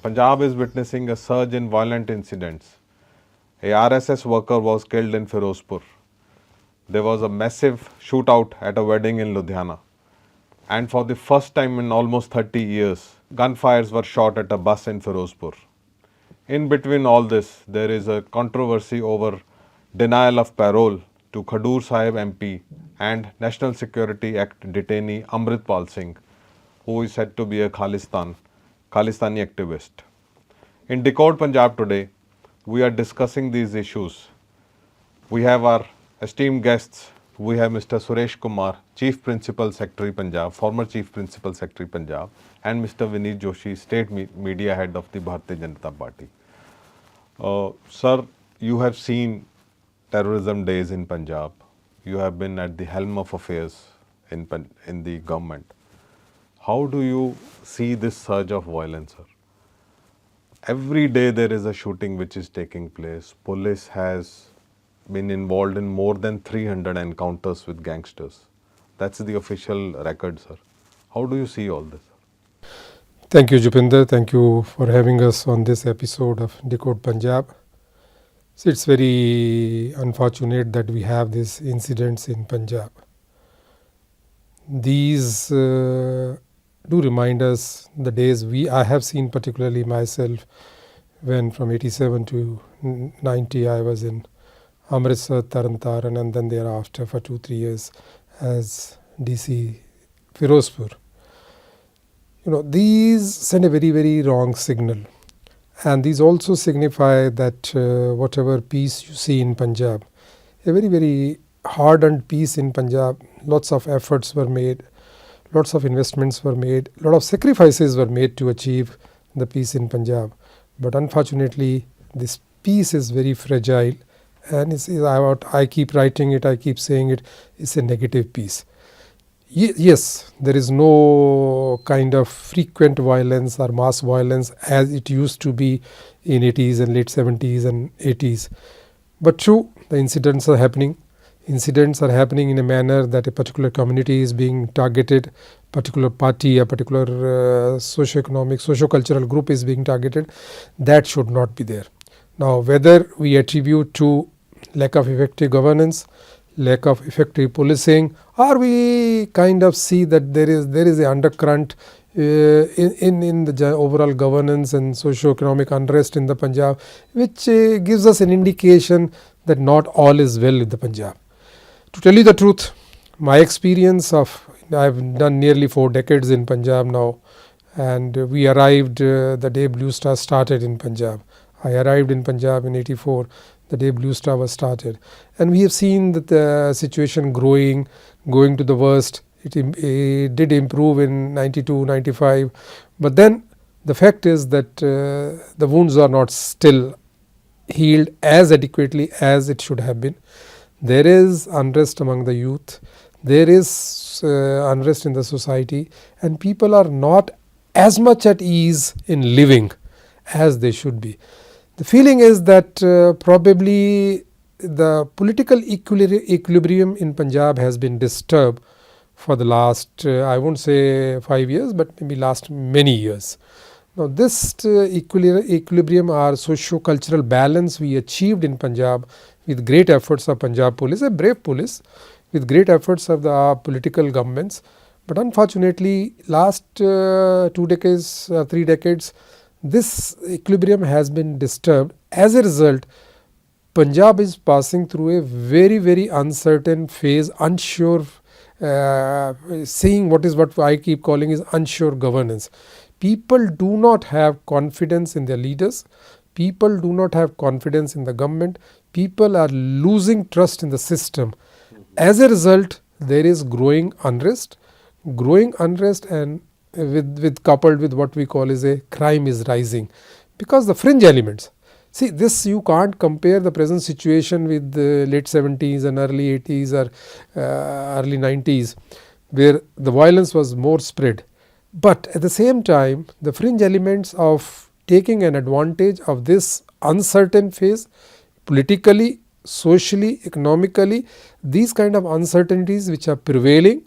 Punjab is witnessing a surge in violent incidents. A RSS worker was killed in Firozpur. There was a massive shootout at a wedding in Ludhiana. And for the first time in almost 30 years, gunfires were shot at a bus in Firozpur. In between all this, there is a controversy over denial of parole to Khadoor Sahib MP and National Security Act detainee Amritpal Singh, who is said to be a Khalistani activist. In Decode Punjab today, we are discussing these issues. We have our esteemed guests. We have Mr. Suresh Kumar, Chief Principal Secretary Punjab, former Chief Principal Secretary Punjab, and Mr. Vineet Joshi, State Media Head of the Bharatiya Janata Party. Sir, you have seen terrorism days in Punjab. You have been at the helm of affairs in the government. How do you see this surge of violence, sir? Every day there is a shooting which is taking place. Police has been involved in more than 300 encounters with gangsters. That's the official record, sir. How do you see all this? Thank you, Jupinder. Thank you for having us on this episode of Decode Punjab. So it's very unfortunate that we have these incidents in Punjab. These do remind us the days I have seen, particularly myself, when from 87 to 90 I was in Amritsar, Taran, and then thereafter for 2-3 years as DC Firozpur. These send a very, very wrong signal. And these also signify that whatever peace you see in Punjab, a very, very hard-earned peace in Punjab, lots of efforts were made, lots of investments were made, a lot of sacrifices were made to achieve the peace in Punjab. But unfortunately, this peace is very fragile, and I keep writing it, I keep saying it, it's a negative peace. Yes, there is no kind of frequent violence or mass violence as it used to be in 80s and late 70s and 80s. But true, the incidents are happening. Incidents are happening in a manner that a particular community is being targeted, particular party, a particular socio-economic, socio-cultural group is being targeted. That should not be there. Now, whether we attribute to lack of effective governance, lack of effective policing, or we kind of see that there is an undercurrent in the overall governance and socio-economic unrest in the Punjab, which gives us an indication that not all is well in the Punjab. To tell you the truth, my experience of, I've done nearly 4 decades in Punjab now, and we arrived the day Blue Star started in Punjab. I arrived in Punjab in 84. The day Blue Star was started, and we have seen that the situation going to the worst. It did improve in 92, 95, but then the fact is that the wounds are not still healed as adequately as it should have been. There is unrest among the youth, there is unrest in the society, and people are not as much at ease in living as they should be. The feeling is that probably the political equilibrium in Punjab has been disturbed for the last, I won't say 5 years, but maybe last many years. Now this equilibrium or socio-cultural balance we achieved in Punjab with great efforts of Punjab police, a brave police, with great efforts of the political governments. But unfortunately, last 2 decades, 3 decades, this equilibrium has been disturbed. As a result, Punjab is passing through a very, very uncertain phase, unsure, seeing what I keep calling is unsure governance. People do not have confidence in their leaders. People do not have confidence in the government. People are losing trust in the system. As a result, there is growing unrest and with coupled with what we call is a crime is rising, because the fringe elements. See, this you can't compare the present situation with the late 70s and early 80s or early 90s, where the violence was more spread. But at the same time, the fringe elements of taking an advantage of this uncertain phase, politically, socially, economically, these kind of uncertainties which are prevailing.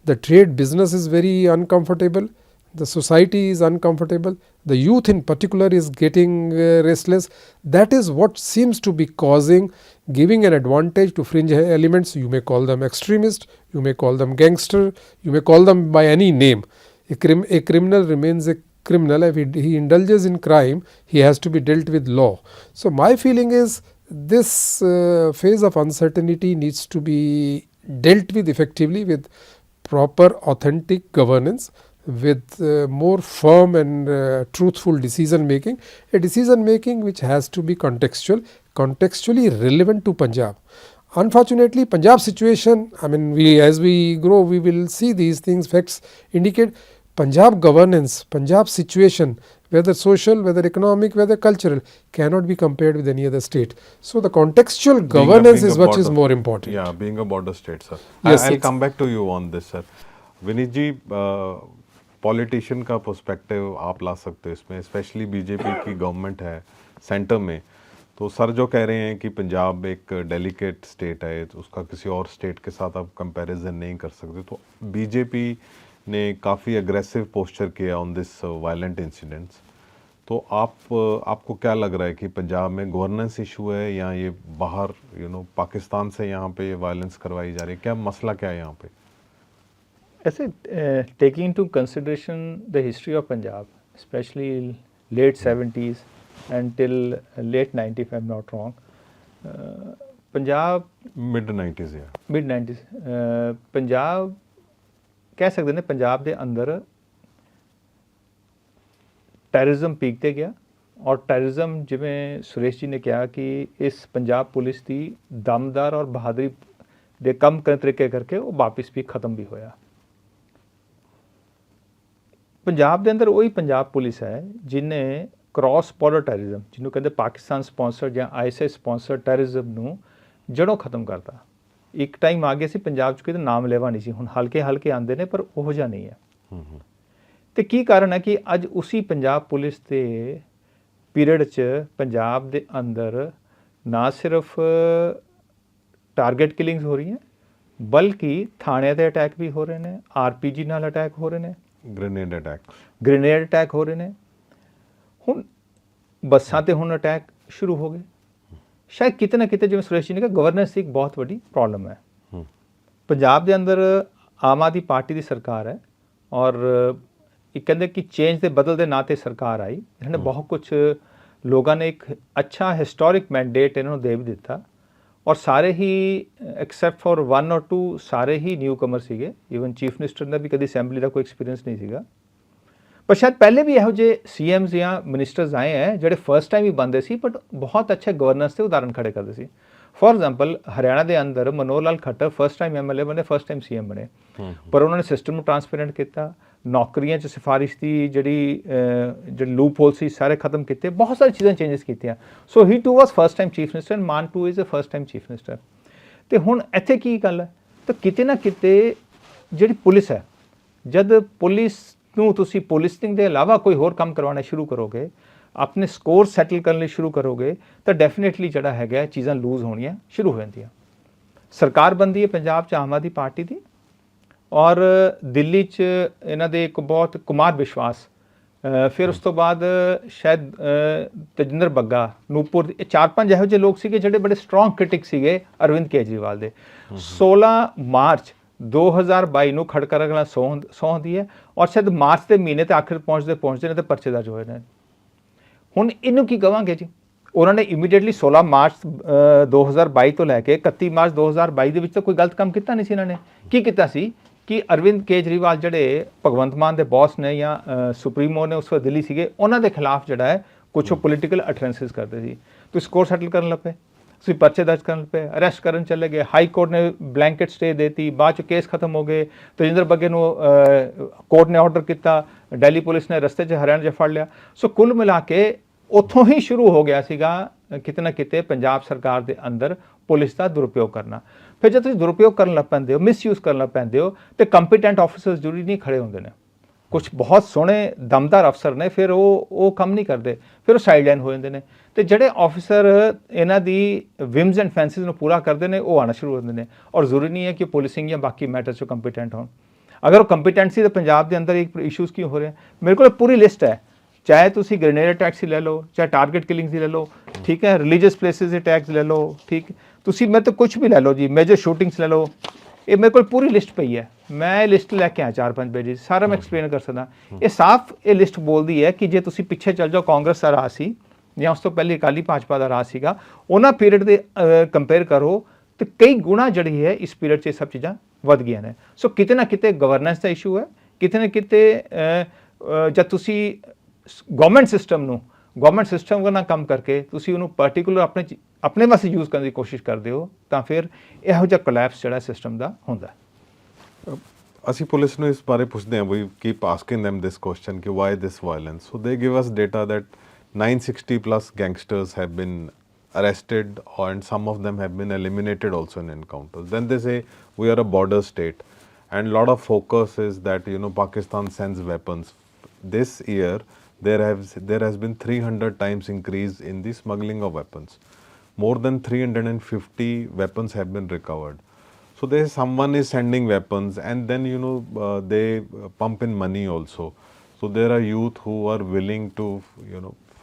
The trade business is very uncomfortable. the society is uncomfortable, the youth in particular is getting restless. That is what seems to be causing, giving an advantage to fringe elements. You may call them extremist, you may call them gangster, you may call them by any name. A criminal remains a criminal. If he indulges in crime, he has to be dealt with law. So my feeling is this phase of uncertainty needs to be dealt with effectively with proper authentic governance, with more firm and truthful decision making, a decision making which has to be contextually relevant to Punjab. Unfortunately, Punjab situation, I mean, as we grow, we will see these things, facts indicate Punjab governance, Punjab situation, whether social, whether economic, whether cultural, cannot be compared with any other state. So the contextual governance is what is more important. Yeah, being a border state, sir. Yes, I'll come back to you on this, sir. Vineet ji, politician का perspective आप ला सकते हो इसमें, specially BJP की government है centre में, तो sir जो कह रहे हैं कि पंजाब एक डेलिकेट स्टेट है, तो उसका किसी और स्टेट के साथ आप कंपैरिजन नहीं कर सकते, तो बीजेपी ने काफ़ी अग्रेसिव पोस्चर किया ऑन दिस वायलेंट इंसिडेंट्स, तो आपको क्या लग रहा है कि पंजाब में गवर्नेंस इशू है या ये बाहर पाकिस्तान से यहाँ पे ये वायलेंस करवाई जा रही है, क्या मसला क्या है यहाँ पे? ऐसे taking into consideration the history of Punjab, specially late 70s and till late 90 if I'm not wrong, Punjab mid 90s Punjab कह सकते हैं पंजाब के अंदर टैरिज्म पीक ते गया, और टैरिज्म जिवें सुरेश जी ने कहा कि इस पंजाब पुलिस की दमदार और बहादुरी दे कम तरीके करके वो वापस भी खत्म भी होया। पंजाब के अंदर वही पंजाब पुलिस है जिन्हें क्रॉस बॉर्डर टैरिज्म, जिन्होंने कहते पाकिस्तान स्पॉन्सर्ड या ISIS स्पॉन्सर्ड टैरिज्म नूं जड़ों खत्म करता। एक टाइम आ गया सी पंजाब च किते नाम लेवा नहीं सी, हुण हल्के हल्के आंदे ने पर ओहो जिहा नहीं है। तो की कारण है कि अज उसी पंजाब पुलिस के पीरियड च पंजाब के अंदर ना सिर्फ टारगेट किलिंग्स हो रही हैं, बल्कि थाने ते अटैक भी हो रहे हैं, RPG नाल अटैक हो रहे हैं, ग्रेनेड अटैक हो रहे हैं, हुण बसां ते हुण अटैक शुरू हो गए। शायद किते ना किते जिवें सुरेश जी ने कहा गवर्नेंस की एक बहुत बड़ी प्रॉब्लम है। पंजाब के अंदर आम आदमी पार्टी की सरकार है, और एक कहते कि चेंज के बदलते नाँ ते सरकार आई, इन्होंने बहुत कुछ लोगों ने एक अच्छा हिस्टोरिक मैंडेट इन्होंने दे भी दिता, और सारे ही एक्सेप्ट फॉर 1 or 2 सारे ही न्यू कमर सीगे, ईवन चीफ मिनिस्टर का भी कभी असैंबली का कोई एक्सपीरियंस नहीं सीगा। पर शायद पहले भी यहो जे CMs या मिनिस्टर्स आए हैं जोड़े फर्स्ट टाइम ही बनते सी, बट बहुत अच्छे गवर्नेंस के उदाहरण खड़े करते सी। फॉर एग्जाम्पल हरियाणा के अंदर Manohar Lal Khattar first time MLA बने, फर्स्ट टाइम CM बने, पर उन्होंने सिस्टम को ट्रांसपेरेंट किया, नौकरियां च सिफारिश की जी लूप होल सी सारे खत्म किए, बहुत सारी चीज़ें चेंजिस कीतियां। So he too was first time chief minister and Mann too is a first time chief minister. तो हुण इत्थे की गल है, तो किते ना किते जिहड़ी पुलिस है, जद पुलिस नूं तुसीं पुलिसिंग के अलावा कोई होर काम करवाना शुरू करोगे, अपने स्कोर सैटल करने शुरू करोगे, तो डेफिनेटली जिहड़ा हैगा चीज़ां लूज होणियां शुरू हो जांदियां। सरकार बनदी है पंजाब च आम आदमी पार्टी की, और दिल्ली च इन्हां दे एक बहुत कुमार विश्वास, फिर उस तो बाद शायद तजिंदर बग्गा, नूपुर, 4-5 ਇਹੋ ਜਿਹੇ लोग ਸੀਗੇ ਜਿਹੜੇ बड़े स्ट्रोंग क्रिटिक ਸੀਗੇ अरविंद केजरीवाल ਦੇ। 16 ਮਾਰਚ 2022 ਨੂੰ ਖੜਕਾ ਰਗਲਾ ਸਹੁੰ ਹੁੰਦੀ ਹੈ, ਔਰ ਸ਼ਾਇਦ ਮਾਰਚ ਦੇ ਮਹੀਨੇ ਤੇ ਆਖਿਰ ਪਹੁੰਚਦੇ ਨੇ ਤੇ ਪਰਚੇ ਦਰਜ ਹੋਏ ਨੇ। ਹੁਣ ਇਹਨੂੰ ਕੀ ਕਵਾਂਗੇ ਜੀ? ਉਹਨਾਂ ਨੇ ਇਮੀਡੀਏਟਲੀ 16 ਮਾਰਚ 2022 ਤੋਂ ਲੈ ਕੇ 31 ਮਾਰਚ 2022 ਦੇ ਵਿੱਚ ਤਾਂ ਕੋਈ ਗਲਤ ਕੰਮ ਕੀਤਾ ਨਹੀਂ ਸੀ। ਇਹਨਾਂ ਨੇ ਕੀ ਕੀਤਾ ਸੀ ਕਿ ਅਰਵਿੰਦ ਕੇਜਰੀਵਾਲ ਜਿਹੜੇ ਭਗਵੰਤ ਮਾਨ ਦੇ ਬੌਸ ਨੇ ਜਾਂ ਸੁਪਰੀਮੋ ਨੇ ਉਸ ਵੇਲੇ ਦਿੱਲੀ ਸੀਗੇ, ਉਹਨਾਂ ਦੇ ਖਿਲਾਫ ਜਿਹੜਾ ਹੈ ਕੁਛ ਪੋਲੀਟੀਕਲ ਅਟਰੈਂਸਿਸ ਕਰਦੇ ਸੀ। ਤੁਸੀਂ ਸਕੋਰ ਸੈਟਲ ਕਰਨ ਲੱਪੇ, ਤੁਸੀਂ ਪਰਚੇ ਦਰਜ ਕਰਨ ਪਏ, ਅਰੈਸਟ ਕਰਨ ਚਲੇ ਗਏ, ਹਾਈ ਕੋਰਟ ਨੇ ਬਲੈਂਕਟ ਸਟੇ ਦੇਤੀ, ਬਾਅਦ 'ਚ ਕੇਸ ਖਤਮ ਹੋ ਗਏ, ਤਜਿੰਦਰ ਬੱਗੇ ਨੂੰ ਕੋਰਟ ਨੇ ਆਰਡਰ ਕੀਤਾ, ਦਿੱਲੀ ਪੁਲਿਸ ਨੇ ਰਸਤੇ 'ਚ ਹਰਿਆਣਾ 'ਚ ਫੜ ਲਿਆ। ਸੋ ਕੁੱਲ ਮਿਲਾ ਕੇ ਉੱਥੋਂ ਹੀ ਸ਼ੁਰੂ ਹੋ ਗਿਆ ਸੀਗਾ ਕਿਤੇ ਨਾ ਕਿਤੇ ਪੰਜਾਬ ਸਰਕਾਰ ਦੇ ਅੰਦਰ ਪੁਲਿਸ ਦਾ ਦੁਰਉਪਯੋਗ ਕਰਨਾ। ਫਿਰ ਜਦ ਤੁਸੀਂ ਦੁਰਉਪਯੋਗ ਕਰਨ ਲੱਗ ਪੈਂਦੇ ਹੋ, ਮਿਸਯੂਜ਼ ਕਰਨ ਲੱਗ ਪੈਂਦੇ ਹੋ, ਤੇ ਕੰਪੀਟੈਂਟ ਆਫਿਸਰਸ ਜ਼ਰੂਰੀ ਨਹੀਂ ਖੜੇ ਹੁੰਦੇ ਨੇ। ਕੁਛ ਬਹੁਤ ਸੋਹਣੇ ਦਮਦਾਰ ਅਫਸਰ ਨੇ, ਫਿਰ ਉਹ ਕੰਮ ਨਹੀਂ ਕਰਦੇ, ਫਿਰ ਉਹ ਸਾਈਡਲਾਈਨ ਹੋ ਜਾਂਦੇ ਨੇ। ਤੇ ਜਿਹੜੇ ਆਫਿਸਰ ਇਹਨਾਂ ਦੀ ਵਿਮਸ ਐਂਡ ਫੈਂਸਿਸ ਨੂੰ ਪੂਰਾ ਕਰਦੇ ਨੇ, ਉਹ ਆਉਣਾ ਸ਼ੁਰੂ ਹੋ ਜਾਂਦੇ ਨੇ। ਔਰ ਜ਼ਰੂਰੀ ਨਹੀਂ ਹੈ ਕਿ ਪੁਲਿਸਿੰਗ ਜਾਂ ਬਾਕੀ ਮੈਟਰਸ 'ਚ ਕੰਪੀਟੈਂਟ ਹੋਣ। ਅਗਰ ਉਹ ਕੰਪੀਟੈਂਸੀ ਦੇ ਪੰਜਾਬ ਦੇ ਅੰਦਰ ਇੱਕ ਇਸ਼ੂਜ਼ ਕੀ ਹੋ ਰਹੇ ਮੇਰੇ ਕੋਲ ਪੂਰੀ ਲਿਸਟ ਹੈ, ਚਾਹੇ ਤੁਸੀਂ ਗ੍ਰੇਨੇਡ ਅਟੈਕਸ ਹੀ ਲੈ ਲਓ, ਚਾਹੇ ਟਾਰਗੇਟ ਕਿਲਿੰਗਸ ਹੀ ਲੈ ਲਓ, ਠੀਕ ਹੈ, ਰਿਲੀਜੀਅਸ ਪਲੇਸਿਸ ਦੇ ਅਟੈਕਸ ਲੈ ਲਓ, ਠੀਕ, ਤੁਸੀਂ ਮੈਂ ਤਾਂ ਕੁਝ ਵੀ ਲੈ ਲਓ ਜੀ, ਮੇਜਰ ਸ਼ੂਟਿੰਗਸ ਲੈ ਲਓ, ਇਹ ਮੇਰੇ ਕੋਲ ਪੂਰੀ ਲਿਸਟ ਪਈ ਹੈ। ਮੈਂ ਇਹ ਲਿਸਟ ਲੈ ਕੇ ਆਇਆ 4-5 ਪੇਜ, ਸਾਰਾ ਮੈਂ ਐਕਸਪਲੇਨ ਕਰ ਸਕਦਾ। ਇਹ ਸਾਫ਼ ਇਹ ਲਿਸਟ ਬੋਲਦੀ ਹੈ ਕਿ ਜੇ ਤੁਸੀਂ ਪਿੱਛੇ ਚੱਲ ਜਾਓ ਕਾਂਗਰਸ ਦਾ ਰਾਜ ਸੀ ਜਾਂ ਉਸ ਤੋਂ ਪਹਿਲੇ ਅਕਾਲੀ ਭਾਜਪਾ ਦਾ ਰਾਜ ਸੀਗਾ, ਉਹਨਾਂ ਪੀਰੀਅਡ ਦੇ ਕੰਪੇਅਰ ਕਰੋ ਤੇ ਕਈ ਗੁਣਾ ਜਿਹੜੀ ਹੈ ਇਸ ਪੀਰੀਅਡ 'ਚ ਇਹ ਸਭ ਚੀਜ਼ਾਂ ਵੱਧ ਗਈਆਂ ਨੇ। ਸੋ ਕਿਤੇ ਨਾ ਕਿਤੇ ਗਵਰਨੈਂਸ ਦਾ ਇਸ਼ੂ ਹੈ, ਕਿਤੇ ਨਾ ਕਿਤੇ ਜਦ ਤੁਸੀਂ ਗਵਰਨਮੈਂਟ ਸਿਸਟਮ ਨਾਲ ਕੰਮ ਕਰਕੇ ਤੁਸੀਂ ਉਹਨੂੰ ਪਾਰਟੀਕੂਲਰ ਆਪਣੇ ਵਾਸਤੇ ਯੂਜ਼ ਕਰਨ ਦੀ ਕੋਸ਼ਿਸ਼ ਕਰਦੇ ਹੋ ਤਾਂ ਫਿਰ ਇਹੋ ਜਿਹਾ ਕੋਲੈਪਸ ਜਿਹੜਾ ਸਿਸਟਮ ਦਾ ਹੁੰਦਾ। ਅਸੀਂ ਪੁਲਿਸ ਨੂੰ ਇਸ ਬਾਰੇ ਪੁੱਛਦੇ ਹਾਂ, we keep asking them this question ਕਿ why this violence, so they give us data that 960 plus gangsters have been arrested and some of them have been eliminated also in encounters. Then they say we are a border state and lot of focus is that Pakistan sends weapons. This year there has been 300 times increase in the smuggling of weapons. More than 350 weapons have been recovered. So there someone is sending weapons and then they pump in money also. So there are youth who are willing to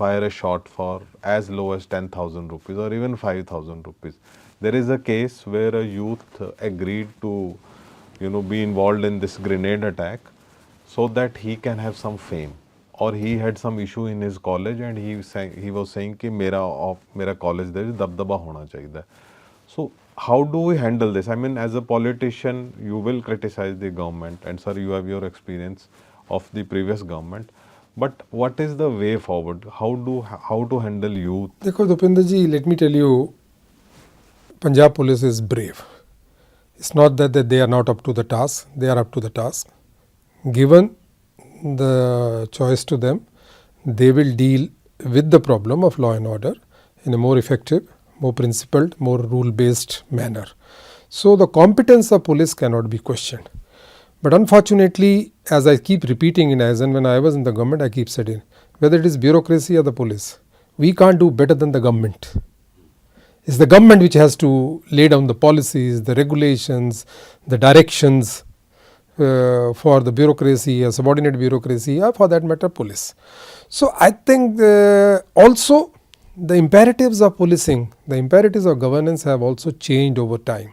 fire a shot for as low as 10,000 rupees or even 5,000 rupees. There is a case where a youth agreed to be involved in this grenade attack so that he can have some fame, or he had some issue in his college and he was saying कि मेरा college there दबदबा होना चाहिए. So how do we handle this? I mean, as a politician you will criticize the government, and sir you have your experience of the previous government, but what is the way forward? How to handle youth? देखो Jupinder ji, let me tell you, Punjab police is brave. It's not that they are not up to the task, they are up to the task. Given the choice to them, they will deal with the problem of law and order in a more effective, more principled, more rule-based manner. So the competence of police cannot be questioned. But unfortunately, as I keep repeating and when I was in the government, I keep saying, whether it is bureaucracy or the police, we can't do better than the government. It's the government which has to lay down the policies, the regulations, the directions for the bureaucracy or subordinate bureaucracy, or for that matter police. So I think also the imperatives of policing, the imperatives of governance have also changed over time.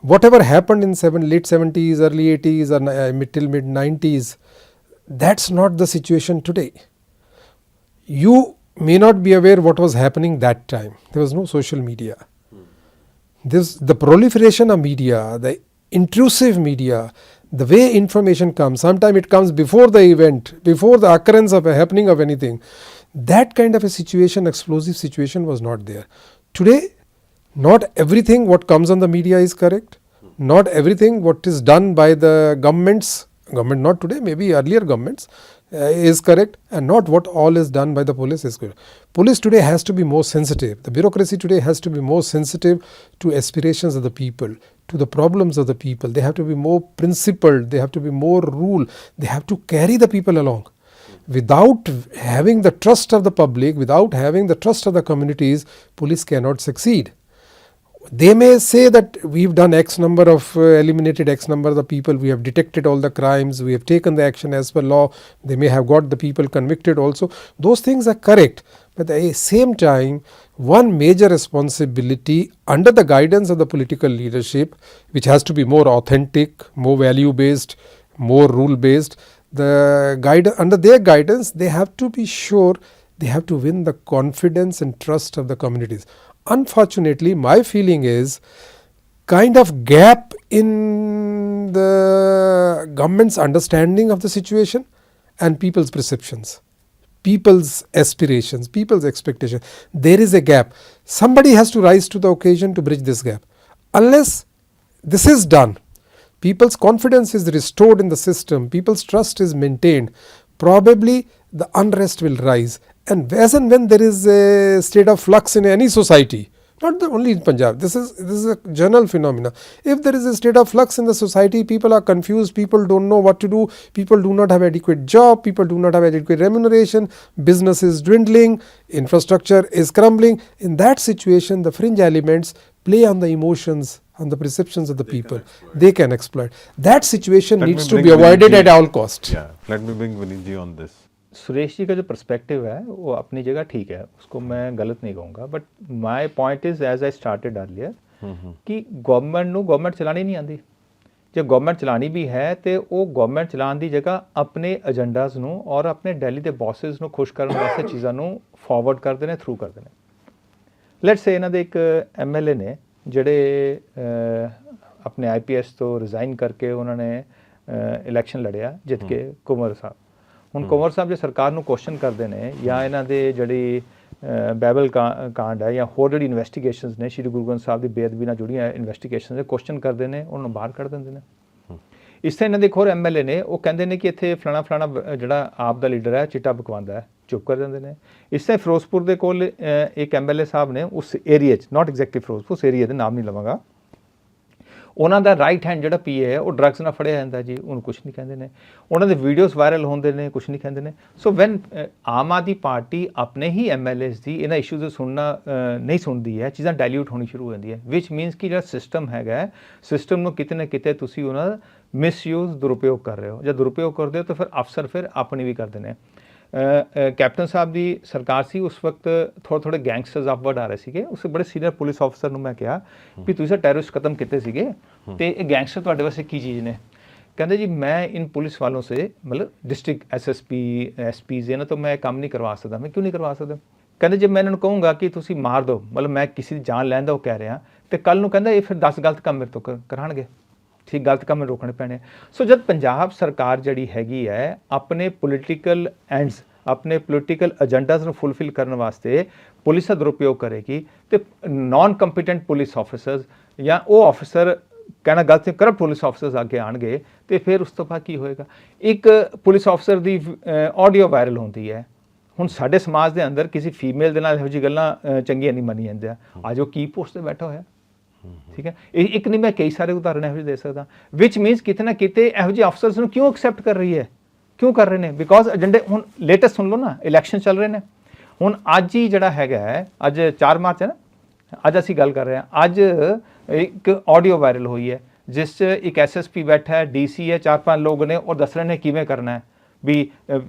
Whatever happened in late 70s, early 80s or till mid 90s, that's not the situation today. You may not be aware what was happening that time. There was no social media. The proliferation of media, the intrusive media, the way information comes, sometimes it comes before the event, before the occurrence of a happening of anything. That kind of a situation, explosive situation, was not there. Today, not everything what comes on the media is correct. Not everything what is done by the government not today, maybe earlier governments, is correct, and not what all is done by the police is correct. Police today has to be more sensitive. The bureaucracy today has to be more sensitive to aspirations of the people, to the problems of the people. They have to be more principled. They have to be more rule. They have to carry the people along. Without having the trust of the public, without having the trust of the communities, police cannot succeed. They may say that we've done X number of eliminated X number of the people, we have detected all the crimes, we have taken the action as per law, they may have got the people convicted also. Those things are correct. But at the same time, one major responsibility under the guidance of the political leadership, which has to be more authentic, more value based, more rule based, under their guidance, they have to be sure they have to win the confidence and trust of the communities. Unfortunately, my feeling is kind of gap in the government's understanding of the situation and people's perceptions, people's aspirations, people's expectations. There is a gap. Somebody has to rise to the occasion to bridge this gap. Unless this is done, people's confidence is restored in the system, people's trust is maintained, probably the unrest will rise. And as and when there is a state of flux in any society, not only in Punjab, this is a general phenomena. If there is a state of flux in the society, people are confused, people don't know what to do, people do not have adequate job, people do not have adequate remuneration, business is dwindling, infrastructure is crumbling. In that situation, the fringe elements play on the emotions and the perceptions of the people. They can exploit. That situation Let needs me to bring be avoided Vineet at ji. all cost. Yeah, let me bring Vineet ji on this. Suresh ji का जो perspective है वो अपनी जगह ठीक है, उसको मैं गलत नहीं कहूँगा, but my point is as I started earlier कि गवर्नमेंट चलानी नहीं आती। ਜੇ ਗਵਰਨਮੈਂਟ ਚਲਾਣੀ ਵੀ ਹੈ ਤੇ ਉਹ ਗਵਰਨਮੈਂਟ ਚਲਾਉਣ ਦੀ ਜਗ੍ਹਾ ਆਪਣੇ ਏਜੰਡਾਜ਼ ਨੂੰ ਔਰ ਆਪਣੇ ਦਿੱਲੀ ਦੇ ਬੌਸਸ ਨੂੰ ਖੁਸ਼ ਕਰਨ ਵਾਸਤੇ ਚੀਜ਼ਾਂ ਨੂੰ ਫਾਰਵਰਡ ਕਰਦੇ ਨੇ, ਥਰੂ ਕਰਦੇ ਨੇ। ਲੈਟਸ ਸੇ ਇਹਨਾਂ ਦੇ ਇੱਕ ਐਮਐਲਏ ਨੇ ਜਿਹੜੇ ਆਪਣੇ ਆਈਪੀਐਸ ਤੋਂ ਰਿਜ਼ਾਈਨ ਕਰਕੇ ਉਹਨਾਂ ਨੇ ਇਲੈਕਸ਼ਨ ਲੜਿਆ, ਜਿੱਤ ਕੇ, ਕੁਮਰ ਸਾਹਿਬ। ਹੁਣ ਕੁਮਰ ਸਾਹਿਬ ਜੇ ਸਰਕਾਰ ਨੂੰ ਕੁਐਸਚਨ ਕਰਦੇ ਨੇ ਜਾਂ ਇਹਨਾਂ ਦੇ ਜਿਹੜੀ ਬਾਈਬਲ ਕਾਂਡ ਹੈ ਜਾਂ ਹੋਰ ਜਿਹੜੀ ਇਨਵੈਸਟੀਗੇਸ਼ਨਸ ਨੇ ਸ਼੍ਰੀ ਗੁਰੂ ਗ੍ਰੰਥ ਸਾਹਿਬ ਦੀ ਬੇਅਦਬੀ ਨਾਲ ਜੁੜੀਆਂ ਇਨਵੈਸਟੀਗੇਸ਼ਨਸ ਦੇ ਕੁਐਸਚਨ ਕਰਦੇ ਨੇ, ਉਹਨਾਂ ਨੂੰ ਬਾਹਰ ਕੱਢ ਦਿੰਦੇ ਨੇ। ਇਸ ਤਰ੍ਹਾਂ ਇਹਨਾਂ ਦੇ ਇੱਕ ਹੋਰ ਐਮਐਲਏ ਨੇ, ਉਹ ਕਹਿੰਦੇ ਨੇ ਕਿ ਇੱਥੇ ਫਲਾਣਾ ਜਿਹੜਾ ਆਪ ਦਾ ਲੀਡਰ ਹੈ ਚਿੱਟਾ ਬਕਵਾਉਂਦਾ ਹੈ, ਚੁੱਪ ਕਰ ਦਿੰਦੇ ਨੇ। ਇਸ ਤਰ੍ਹਾਂ ਫਿਰੋਜ਼ਪੁਰ ਦੇ ਕੋਲ ਇੱਕ ਐਮਐਲਏ ਸਾਹਿਬ ਨੇ, ਉਸ ਏਰੀਏ 'ਚ, ਨਾਟ ਐਗਜ਼ੈਕਟਲੀ ਫਿਰੋਜ਼ਪੁਰ, ਉਸ ਏਰੀਏ ਦੇ ਨਾਮ ਨਹੀਂ ਲਵਾਂਗਾ, ਉਹਨਾਂ ਦਾ ਰਾਈਟ ਹੈਂਡ ਜਿਹੜਾ ਪੀਏ ਹੈ ਉਹ ਡਰੱਗਸ ਨਾਲ ਫੜਿਆ ਜਾਂਦਾ ਜੀ, ਉਹਨੂੰ ਕੁਛ ਨਹੀਂ ਕਹਿੰਦੇ ਨੇ। ਉਹਨਾਂ ਦੇ ਵੀਡੀਓਜ਼ ਵਾਇਰਲ ਹੁੰਦੇ ਨੇ, ਕੁਛ ਨਹੀਂ ਕਹਿੰਦੇ ਨੇ। So when Aam Aadmi party ਆਪਣੇ ਹੀ ਐਮਐਲਏਜ਼ ਦੀ ਇਹਨਾਂ ਇਸ਼ੂਜ਼ ਨੂੰ ਸੁਣਨਾ ਨਹੀਂ ਸੁਣਦੀ ਹੈ, ਚੀਜ਼ਾਂ ਡਾਇਲਿਊਟ ਹੋਣੀ ਸ਼ੁਰੂ ਹੋ ਜਾਂਦੀਆਂ, ਵਿਚ ਮੀਨਸ ਕਿ ਜਿਹੜਾ ਸਿਸਟਮ ਹੈਗਾ, ਸਿਸਟਮ ਨੂੰ ਕਿਤੇ ਨਾ ਕਿਤੇ ਤੁਸੀਂ ਉਹਨਾਂ ਦਾ ਮਿਸਯੂਜ਼, ਦੁਰਉਪਯੋਗ ਕਰ ਰਹੇ ਹੋ। ਜਾਂ ਦੁਰਉਪਯੋਗ ਕਰਦੇ ਹੋ ਤਾਂ ਫਿਰ ਅਫਸਰ ਫਿਰ ਆਪਣੀ ਵੀ ਕਰਦੇ ਨੇ। ਕੈਪਟਨ ਸਾਹਿਬ ਦੀ ਸਰਕਾਰ ਸੀ ਉਸ ਵਕਤ, ਥੋੜ੍ਹੇ ਗੈਂਗਸਟਰਸ ਅਪਵਰਡ ਆ ਰਹੇ ਸੀਗੇ। ਉਸ ਬੜੇ ਸੀਨੀਅਰ ਪੁਲਿਸ ਆਫਸਰ ਨੂੰ ਮੈਂ ਕਿਹਾ ਵੀ ਤੁਸੀਂ ਟੈਰਰਿਸਟ ਖਤਮ ਕੀਤੇ ਸੀਗੇ ਤੇ ਇਹ ਗੈਂਗਸਟਰ ਤੁਹਾਡੇ ਵਾਸਤੇ ਕੀ ਚੀਜ਼ ਨੇ? ਕਹਿੰਦੇ ਜੀ ਮੈਂ ਇਨ ਪੁਲਿਸ ਵਾਲੋਂ ਸੇ ਮਤਲਬ ਡਿਸਟ੍ਰਿਕਟ ਐਸਐਸਪੀ ਐਸਪੀਜ਼ ਇਹਨਾਂ ਤੋਂ ਮੈਂ ਕੰਮ ਨਹੀਂ ਕਰਵਾ ਸਕਦਾ। ਮੈਂ ਕਿਉਂ ਨਹੀਂ ਕਰਵਾ ਸਕਦਾ? ਕਹਿੰਦੇ ਜੇ ਮੈਂ ਇਹਨਾਂ ਨੂੰ ਕਹੂੰਗਾ ਕਿ ਤੁਸੀਂ ਮਾਰ ਦਿਓ, ਮਤਲਬ ਮੈਂ ਕਿਸੇ ਦੀ ਜਾਨ ਲੈਣ ਦਾ ਉਹ ਕਹਿ ਰਿਹਾ, ਤੇ ਕੱਲ੍ਹ ਨੂੰ ਕਹਿੰਦਾ ਇਹ ਫਿਰ 10 ਗਲਤ ਕੰਮ ਮੇਰੇ ਤੋਂ ਕਰਾਉਣਗੇ। ਠੀਕ, ਗਲਤ ਕੰਮ ਰੋਕਣੇ ਪੈਣੇ। ਸੋ ਜਦ ਪੰਜਾਬ ਸਰਕਾਰ ਜਿਹੜੀ ਹੈਗੀ ਹੈ ਆਪਣੇ ਪੋਲੀਟੀਕਲ ਐਂਡਸ, ਆਪਣੇ ਪੋਲੀਟੀਕਲ ਏਜੰਡਾਜ਼ ਨੂੰ ਫੁਲਫਿਲ ਕਰਨ ਵਾਸਤੇ ਪੁਲਿਸ ਦਾ ਦੁਰਉਪਯੋਗ ਕਰੇਗੀ ਤੇ ਨਾਨ ਕੰਪੀਟੈਂਟ ਪੁਲਿਸ ਆਫਿਸਰਸ ਜਾਂ ਉਹ ਆਫਿਸਰ ਕਹਿਣਾ ਗਲਤ, ਕਰਪਟ ਪੁਲਿਸ ਆਫਿਸਰਸ ਅੱਗੇ ਆਉਣਗੇ ਤੇ ਫਿਰ ਉਸ ਤੋਂ ਬਾਅਦ ਕੀ ਹੋਏਗਾ? ਇੱਕ ਪੁਲਿਸ ਆਫਿਸਰ ਦੀ ਆਡੀਓ ਵਾਇਰਲ ਹੁੰਦੀ ਹੈ। ਹੁਣ ਸਾਡੇ ਸਮਾਜ ਦੇ ਅੰਦਰ ਕਿਸੇ ਫੀਮੇਲ ਦੇ ਨਾਲ ਇਹੋ ਜਿਹੀ ਗੱਲਾਂ ਚੰਗੀਆਂ ਨਹੀਂ ਮੰਨੀਆਂ ਜਾਂਦੀਆਂ। ਅੱਜ ਉਹ ਕੀ ਪੋਸਟ 'ਤੇ ਬੈਠਾ ਹੋਇਆ, ਠੀਕ ਹੈ। ਇਹ ਇੱਕ ਨਹੀਂ, ਮੈਂ ਕਈ ਸਾਰੇ ਉਦਾਹਰਨ ਇਹੋ ਜਿਹੇ ਦੇ ਸਕਦਾ, ਵਿਚ ਮੀਨਸ ਕਿਤੇ ਨਾ ਕਿਤੇ ਇਹੋ ਜਿਹੇ ਅਫਸਰਸ ਨੂੰ ਕਿਉਂ ਐਕਸੈਪਟ ਕਰ ਰਹੀ ਹੈ? ਕਿਉਂ ਕਰ ਰਹੇ ਨੇ? ਬਿਕੋਜ਼ ਏਜੰਡੇ, ਹੁਣ ਲੇਟੈਸਟ ਸੁਣ ਲਓ ਨਾ, ਇਲੈਕਸ਼ਨ ਚੱਲ ਰਹੇ ਨੇ। ਹੁਣ ਅੱਜ ਹੀ ਜਿਹੜਾ ਹੈਗਾ ਹੈ, ਅੱਜ 4 ਮਾਰਚ ਹੈ ਨਾ, ਅੱਜ ਅਸੀਂ ਗੱਲ ਕਰ ਰਹੇ ਹਾਂ। ਅੱਜ ਇੱਕ ਆਡੀਓ ਵਾਇਰਲ ਹੋਈ ਹੈ ਜਿਸ 'ਚ ਇੱਕ ਐਸਐਸਪੀ ਬੈਠਾ ਹੈ, ਡੀਸੀ ਹੈ, 4-5 ਲੋਕ ਨੇ, ਔਰ ਦੱਸ ਰਹੇ ਨੇ ਕਿਵੇਂ ਕਰਨਾ ਹੈ ਵੀ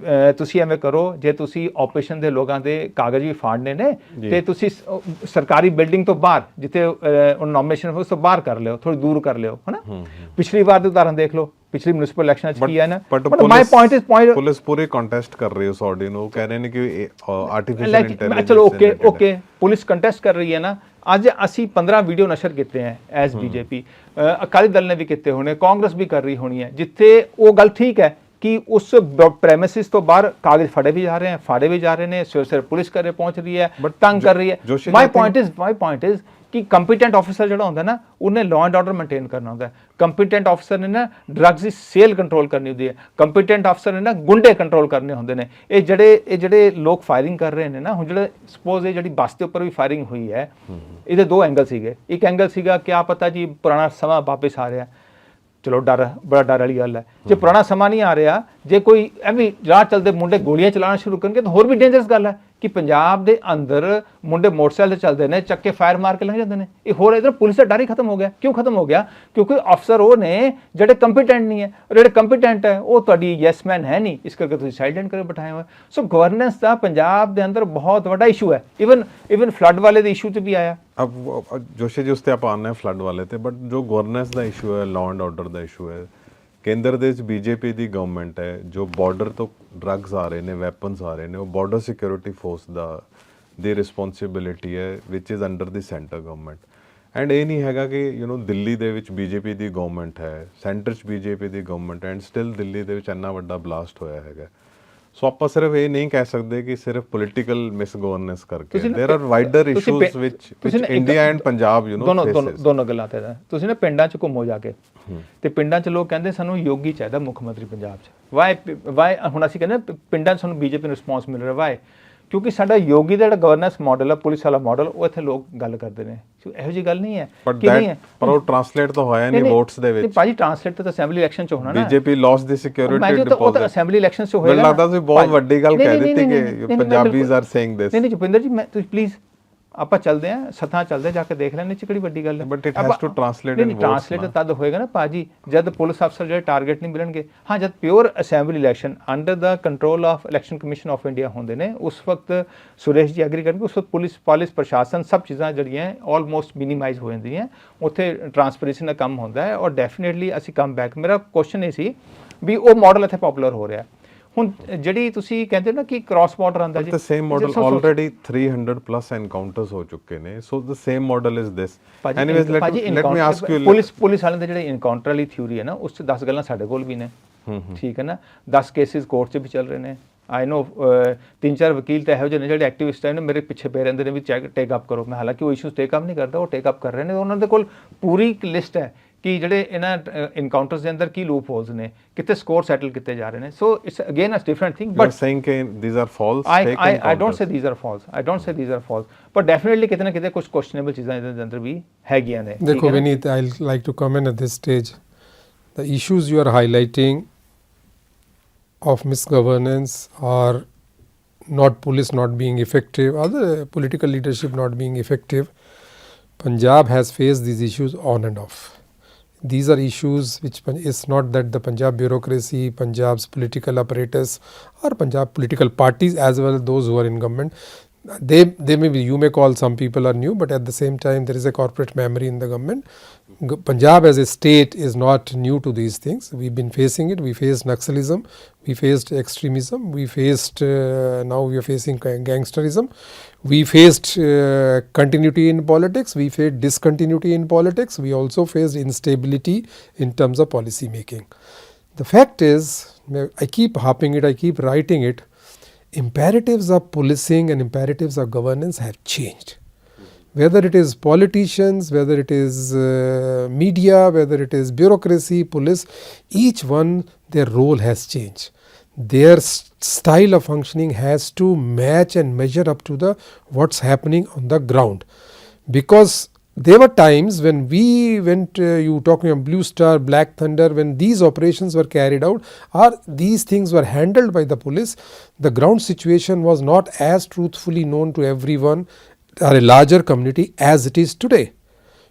ਤੁਸੀਂ ਐਵੇਂ ਕਰੋ, ਜੇ ਤੁਸੀਂ ਆਪਰੇਸ਼ਨ ਦੇ ਲੋਕਾਂ ਦੇ ਕਾਗਜ਼ ਵੀ ਫਾੜਨੇ ਨੇ ਤੇ ਤੁਸੀਂ ਸਰਕਾਰੀ ਬਿਲਡਿੰਗ ਤੋਂ ਬਾਹਰ, ਜਿੱਥੇ ਨੋਮੀਨੇਸ਼ਨ ਉਸ ਤੋਂ ਬਾਹਰ ਕਰ ਲਿਓ, ਥੋੜੀ ਦੂਰ ਕਰ ਲਿਓ, ਹੈ ਨਾ। ਪਿਛਲੀ ਵਾਰ ਦੇ ਉਦਾਹਰਨ ਦੇਖ ਲਓ, ਪਿਛਲੀ ਮਿਊਨਿਸਪਲ ਇਲੈਕਸ਼ਨ 'ਚ ਕੀ ਹੈ ਨਾ। ਮਾਈ ਪੁਆਇੰਟ ਇਜ਼ ਪੁਲਿਸ ਪੂਰੇ ਕੰਟੈਸਟ ਕਰ ਰਹੀ ਹੈ ਉਸ ਆਡੀਓ ਨੂੰ, ਕਹਿ ਰਹੇ ਨੇ ਕਿ ਆਰਟੀਫੀਸ਼ੀਅਲ ਇੰਟੈਲੀਜੈਂਸ। ਚਲੋ ਓਕੇ ਪੁਲਿਸ ਕੰਟੈਸਟ ਕਰ ਰਹੀ ਹੈ ਨਾ। ਅੱਜ ਅਸੀਂ 15 ਵੀਡੀਓ ਨਸ਼ਰ ਕੀਤੇ ਹੈ ਐਜ਼ ਬੀਜੇਪੀ, ਅਕਾਲੀ ਦਲ ਨੇ ਵੀ ਕੀਤੇ ਹੋਣੇ, ਕਾਂਗਰਸ ਵੀ ਕਰ ਰਹੀ ਹੋਣੀ ਹੈ, ਜਿੱਥੇ ਉਹ ਗੱਲ ਠੀਕ ਹੈ ਕਿ ਉਸ ਪ੍ਰੈਮਿਸਿਸ ਤੋਂ ਬਾਹਰ ਕਾਗਜ਼ ਫੜੇ ਵੀ ਜਾ ਰਹੇ ਹਨ, ਫਾੜੇ ਵੀ ਜਾ ਰਹੇ ਨੇ, ਸਵੇਰੇ ਪੁਲਿਸ ਘਰੇ ਪਹੁੰਚ ਰਹੀ ਹੈ, ਤੰਗ ਕਰ ਰਹੀ ਹੈ। ਮਾਈ ਪੁਆਇੰਟ ਇਜ਼ ਕਿ ਕੰਪੀਟੈਂਟ ਆਫਿਸਰ ਜਿਹੜਾ ਹੁੰਦਾ ਨਾ, ਉਹਨੇ ਲਾਅ ਐਂਡ ਆਰਡਰ ਮੇਨਟੇਨ ਕਰਨਾ ਹੁੰਦਾ ਹੈ। ਕੰਪੀਟੈਂਟ ਆਫਿਸਰ ਨੇ ਨਾ ਡਰੱਗਸ ਦੀ ਸੇਲ ਕੰਟਰੋਲ ਕਰਨੀ ਹੁੰਦੀ ਹੈ। ਕੰਪੀਟੈਂਟ ਆਫਿਸਰ ਨੇ ਨਾ ਗੁੰਡੇ ਕੰਟਰੋਲ ਕਰਨੇ ਹੁੰਦੇ ਨੇ। ਇਹ ਜਿਹੜੇ ਲੋਕ ਫਾਇਰਿੰਗ ਕਰ ਰਹੇ ਨੇ ਨਾ, ਹੁਣ ਜਿਹੜੇ ਸਪੋਜ਼ ਇਹ ਜਿਹੜੀ ਬੱਸ ਦੇ ਉੱਪਰ ਵੀ ਫਾਇਰਿੰਗ ਹੋਈ ਹੈ, ਇਹਦੇ 2 ਐਂਗਲ ਸੀਗੇ। ਇੱਕ ਐਂਗਲ ਸੀਗਾ ਕਿਆ ਪਤਾ ਜੀ ਪੁਰਾਣਾ ਸਮਾਂ ਵਾਪਿਸ ਆ ਰਿਹਾ, ਚਲੋ ਡਰ, ਬੜਾ ਡਰ ਵਾਲੀ ਗੱਲ ਹੈ। ਜੇ ਪੁਰਾਣਾ ਸਮਾਂ ਨਹੀਂ ਆ ਰਿਹਾ, ਜੇ ਕੋਈ ਐਵੇਂ ਰਾਹ ਚੱਲਦੇ ਮੁੰਡੇ ਗੋਲੀਆਂ ਚਲਾਉਣਾ ਸ਼ੁਰੂ ਕਰਨਗੇ ਤਾਂ ਹੋਰ ਵੀ ਡੇਂਜਰਸ ਗੱਲ ਹੈ ਕਿ ਪੰਜਾਬ ਦੇ ਅੰਦਰ ਮੁੰਡੇ ਮੋਟਰਸਾਈਕਲ 'ਤੇ ਚੱਲਦੇ ਨੇ, ਚੱਕੇ ਫਾਇਰ ਮਾਰ ਕੇ ਲੰਘ ਜਾਂਦੇ ਨੇ। ਇਹ ਹੋਰ ਇਧਰ ਪੁਲਿਸ ਦਾ ਡਰ ਹੀ ਖਤਮ ਹੋ ਗਿਆ। ਕਿਉਂ ਖਤਮ ਹੋ ਗਿਆ? ਕਿਉਂਕਿ ਅਫਸਰ ਉਹ ਨੇ ਜਿਹੜੇ ਕੰਪੀਟੈਂਟ ਨਹੀਂ ਹੈ, ਜਿਹੜੇ ਕੰਪੀਟੈਂਟ ਹੈ ਉਹ ਤੁਹਾਡੀ ਯੈਸਮੈਨ ਹੈ ਨਹੀਂ, ਇਸ ਕਰਕੇ ਤੁਸੀਂ ਸਾਈਲੈਂਟ ਕਰਕੇ ਬਿਠਾਏ ਹੋਏ। ਸੋ ਗਵਰਨੈਂਸ ਦਾ ਪੰਜਾਬ ਦੇ ਅੰਦਰ ਬਹੁਤ ਵੱਡਾ ਇਸ਼ੂ ਹੈ। ਇਵਨ ਫਲੱਡ ਵਾਲੇ ਦੇ ਇਸ਼ੂ 'ਤੇ ਵੀ ਆਇਆ। अब जोशी जी उस पर आप आना है फ्लड वाले थे, बट जो गवर्नेंस का इशू है, लॉ एंड ऑर्डर का इशू है, केंद्र ਦੇ ਵਿੱਚ ਬੀਜੇਪੀ ਦੀ ਗਵਰਨਮੈਂਟ ਹੈ, ਜੋ ਬਾਰਡਰ ਤੋਂ ਡਰੱਗਸ ਆ ਰਹੇ ਨੇ, ਵੈਪਨਸ ਆ ਰਹੇ ਨੇ, ਉਹ ਬਾਰਡਰ ਸਿਕਿਉਰਿਟੀ ਫੋਰਸ ਦੀ ਰਿਸਪੌਂਸਿਬਿਲਿਟੀ ਹੈ, ਵਿਚ is under the centre government. And ਇਹ ਨਹੀਂ ਹੈਗਾ ਕਿ ਦਿੱਲੀ ਦੇ ਵਿੱਚ ਬੀਜੇਪੀ ਦੀ ਗਵਰਨਮੈਂਟ ਹੈ, ਸੈਂਟਰ 'ਚ BJP the government, and still Delhi ਦੇ ਵਿੱਚ ਇੰਨਾ ਵੱਡਾ ਬਲਾਸਟ ਹੋਇਆ ਹੈਗਾ। ਸੋ ਆਪਾਂ ਸਿਰਫ ਇਹ ਨਹੀਂ ਕਹਿ ਸਕਦੇ ਕਿ ਸਿਰਫ ਪੋਲੀਟੀਕਲ ਮਿਸਗਵਰਨੈਂਸ ਕਰਕੇ, देयर आर ਵਾਈਡਰ ਇਸ਼ੂਜ਼ ਵਿਚ ਇੰਡੀਆ ਐਂਡ ਪੰਜਾਬ ਦੋਨੋਂ ਗੱਲਾਂ ਤੇ। ਤੁਸੀਂ ਨਾ ਪਿੰਡਾਂ 'ਚ ਘੁੰਮੋ ਜਾ ਕੇ, ਤੇ ਪਿੰਡਾਂ 'ਚ ਲੋਕ ਕਹਿੰਦੇ ਸਾਨੂੰ ਯੋਗੀ ਚਾਹੀਦਾ ਮੁੱਖ ਮੰਤਰੀ ਪੰਜਾਬ 'ਚ। ਵਾਈ ਹੁਣ ਅਸੀਂ ਕਹਿੰਦੇ ਪਿੰਡਾਂ 'ਚ ਸਾਨੂੰ ਬੀਜੇਪੀ ਨੂੰ ਰਿਸਪੌਂਸ ਮਿਲ ਰਿਹਾ। ਵਾਈ? ਕਿਉਂਕਿ ਸਾਡਾ ਯੋਗੀ ਦਾ ਜਿਹੜਾ ਗਵਰਨੈਂਸ ਮਾਡਲ ਹੈ, ਪੁਲਿਸ ਵਾਲਾ ਮਾਡਲ, ਉਹ ਇੱਥੇ ਲੋਕ ਗੱਲ ਕਰਦੇ ਨੇ। ਇਹੋ ਜਿਹੀ ਗੱਲ ਨਹੀਂ ਹੈ ਕਿ ਨਹੀਂ ਹੈ, ਪਰ ਉਹ ਟ੍ਰਾਂਸਲੇਟ ਤਾਂ ਹੋਇਆ ਨਹੀਂ ਵੋਟਸ ਦੇ ਵਿੱਚ। ਭਾਜੀ ਟ੍ਰਾਂਸਲੇਟ ਤਾਂ ਅਸੈਂਬਲੀ ਇਲੈਕਸ਼ਨ 'ਚ ਹੋਣਾ ਨਾ। ਬੀਜੇਪੀ ਲਾਸ ਦੀ ਸਿਕਿਉਰਿਟੀ ਡਿਪੋਜ਼ਿਟ, ਉਹ ਤਾਂ ਅਸੈਂਬਲੀ ਇਲੈਕਸ਼ਨ 'ਚ ਹੋਏਗਾ। ਮੈਨੂੰ ਲੱਗਦਾ ਤੁਸੀਂ ਬਹੁਤ ਵੱਡੀ ਗੱਲ ਕਹਿ ਦਿੱਤੀ ਕਿ ਪੰਜਾਬੀਜ਼ ਆਰ ਸੇਇੰਗ ਦਿਸ। ਨਹੀਂ ਜੁਪਿੰਦਰ ਜੀ, ਮੈਂ ਤੁਸੀਂ ਪਲੀਜ਼ ਆਪਾਂ ਚੱਲਦੇ ਹਾਂ ਸੱਥਾਂ ਚੱਲਦੇ ਜਾ ਕੇ ਦੇਖ ਲੈਣੇ ਚ ਕਿਹੜੀ ਵੱਡੀ ਗੱਲ ਹੈ। But it has to translate in votes, translate ਨਾ। ਤਦ ਹੋਏਗਾ ਨਾ ਭਾਜੀ ਜਦ ਪੁਲਿਸ ਅਫਸਰ ਜਿਹੜੇ ਟਾਰਗੇਟ ਨਹੀਂ ਮਿਲਣਗੇ। ਹਾਂ ਜਦ pure assembly election under the control of election commission of India ਹੁੰਦੇ ਨੇ ਉਸ ਵਕਤ ਸੁਰੇਸ਼ ਜੀ ਐਗਰੀ ਕਰਨਗੇ, ਉਸ ਵਕਤ ਪੁਲਿਸ ਪ੍ਰਸ਼ਾਸਨ ਸਭ ਚੀਜ਼ਾਂ ਜਿਹੜੀਆਂ ਆਲਮੋਸਟ ਮਿਨੀਮਾਈਜ਼ ਹੋ ਜਾਂਦੀਆਂ, ਉੱਥੇ ਟਰਾਂਸਪੇਰੈਂਸੀ ਦਾ ਕੰਮ ਹੁੰਦਾ ਹੈ ਔਰ ਡੈਫੀਨੇਟਲੀ ਅਸੀਂ ਕਮ ਬੈਕ। ਮੇਰਾ ਕੁਐਸਚਨ ਇਹ ਸੀ ਵੀ ਉਹ ਮਾਡਲ ਇੱਥੇ ਪਪੂਲਰ ਹੋ ਰਿਹਾ। ਹੁਣ ਜਿਹੜੀ ਤੁਸੀਂ ਕਹਿੰਦੇ ਹੋ ਨਾ ਕਿ ਕ੍ਰਾਸ ਬਾਰਡਰ ਆਉਂਦਾ ਜੀ, the same model already 300 plus encounters ਹੋ ਚੁੱਕੇ ਨੇ, so the same model is this. Anyways, let me ask you, police ਵਾਲਿਆਂ ਦੇ ਜਿਹੜੇ ਇਨਕਾਊਂਟਰ ਵਾਲੀ ਥਿਊਰੀ ਹੈ ਨਾ ਉਸ 'ਚ 10 ਗੱਲਾਂ ਸਾਡੇ ਕੋਲ ਵੀ ਨੇ, ਠੀਕ ਹੈ ਨਾ, 10 ਕੇਸਿਸ ਕੋਰਟ 'ਚ ਵੀ ਚੱਲ ਰਹੇ ਨੇ। ਆਈ ਨੋ 3-4 ਵਕੀਲ ਤਾਂ ਇਹੋ ਜਿਹੇ ਨੇ ਜਿਹੜੇ ਐਕਟਿਵਿਸਟ ਨੇ ਮੇਰੇ ਪਿੱਛੇ ਪੈ ਰਹਿੰਦੇ ਨੇ ਵੀ ਟੇਕ ਅਪ ਕਰੋ। ਮੈਂ ਹਾਲਾਂਕਿ ਉਹ ਇਸ਼ੂਜ਼ ਟੇਕ ਅਪ ਨਹੀਂ ਕਰਦਾ, ਉਹ ਟੇਕ ਅਪ ਕਰ ਰਹੇ ਨੇ। ਉਹਨਾਂ ਦੇ ਕੋਲ ਪੂਰੀ ਲਿਸਟ ਹੈ ਕਿ ਜਿਹੜੇ ਇਹਨਾਂ ਇਨਕਾਊਂਟਰਸ ਦੇ ਅੰਦਰ ਕੀ ਲੂਪ ਹੋਲਸ ਨੇ, ਕਿਤੇ ਸਕੋਰ ਸੈਟਲ ਕੀਤੇ ਜਾ ਰਹੇ ਨੇ। So it's again a different thing. But saying ਕਿ these are false, I don't say these are false. I don't say these are false. But definitely ਕਿਤੇ ਨਾ ਕਿਤੇ ਕੁਝ ਕੁਐਸਚਨੇਬਲ ਚੀਜ਼ਾਂ ਇਹਦੇ ਦੇ ਅੰਦਰ ਵੀ ਹੈਗੀਆਂ ਨੇ। ਦੇਖੋ ਵਿਨੀਤ, I'll like to comment at this stage. The issues you are highlighting of misgovernance or not police not being effective, other political leadership not being effective, Punjab has faced these issues on and off. These are issues which is not that the Punjab bureaucracy, Punjab's political apparatus or Punjab political parties as well as those who are in government, they may be, you may call some people are new, but at the same time there is a corporate memory in the government. Punjab as a state is not new to these things. We've been facing it. We faced Naxalism, we faced extremism, we faced now we are facing gangsterism, we faced continuity in politics, we faced discontinuity in politics, we also faced instability in terms of policy making. The fact is, I keep harping it, I keep writing it, imperatives of policing and imperatives of governance have changed. Whether it is politicians, whether it is media, whether it is bureaucracy, police, each one their role has changed. Their style of functioning has to match and measure up to the what's happening on the ground. Because there were times when we went, you talking of Blue Star, Black Thunder, when these operations were carried out or these things were handled by the police, the ground situation was not as truthfully known to everyone or a larger community as it is today.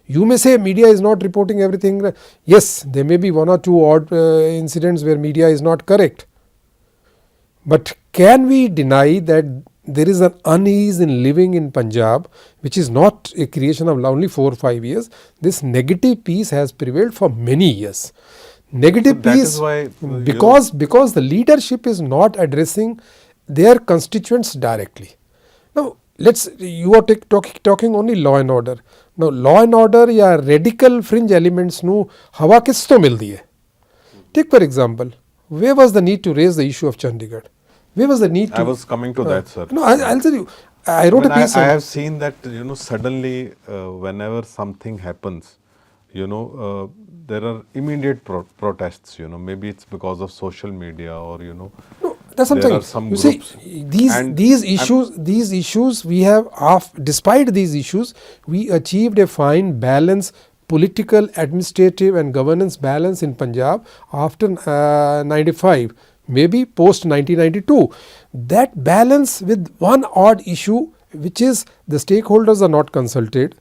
You may say media is not reporting everything. Yes, there may be one or two odd incidents where media is not correct. But can we deny that there is an unease in living in Punjab, which is not a creation of only 4 or 5 years. This negative piece has prevailed for many years. Negative so piece because the leadership is not addressing their constituents directly. Now, you are talking only law and order. Now, law and order या radical fringe elements ਨੂੰ हवा किस तो मिलती है? Take for example, where was the need to raise the issue of Chandigarh? Where was the need to? I was coming to that, sir. No, I'll tell you. I wrote a piece. I have seen that, suddenly whenever something happens, there are immediate protests, maybe it's because of social media or, No, that's something. there are some you groups. See, these issues we have, despite these issues, we achieved a fine balance, political, administrative and governance balance in Punjab after 95. Maybe post 1992. That balance with one odd issue, which is the stakeholders are not consulted,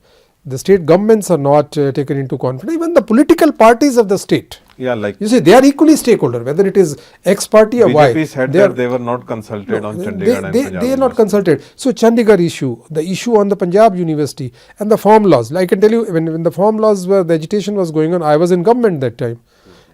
the state governments are not taken into confidence, even the political parties of the state. Yeah, like you see, they are equally stakeholder, whether it is X party or Y. BJP said that they were not consulted on Chandigarh and Punjab. They are not consulted. So Chandigarh issue, the issue on the Punjab University and the farm laws. I can tell you, when the farm laws were, the agitation was going on, I was in government that time.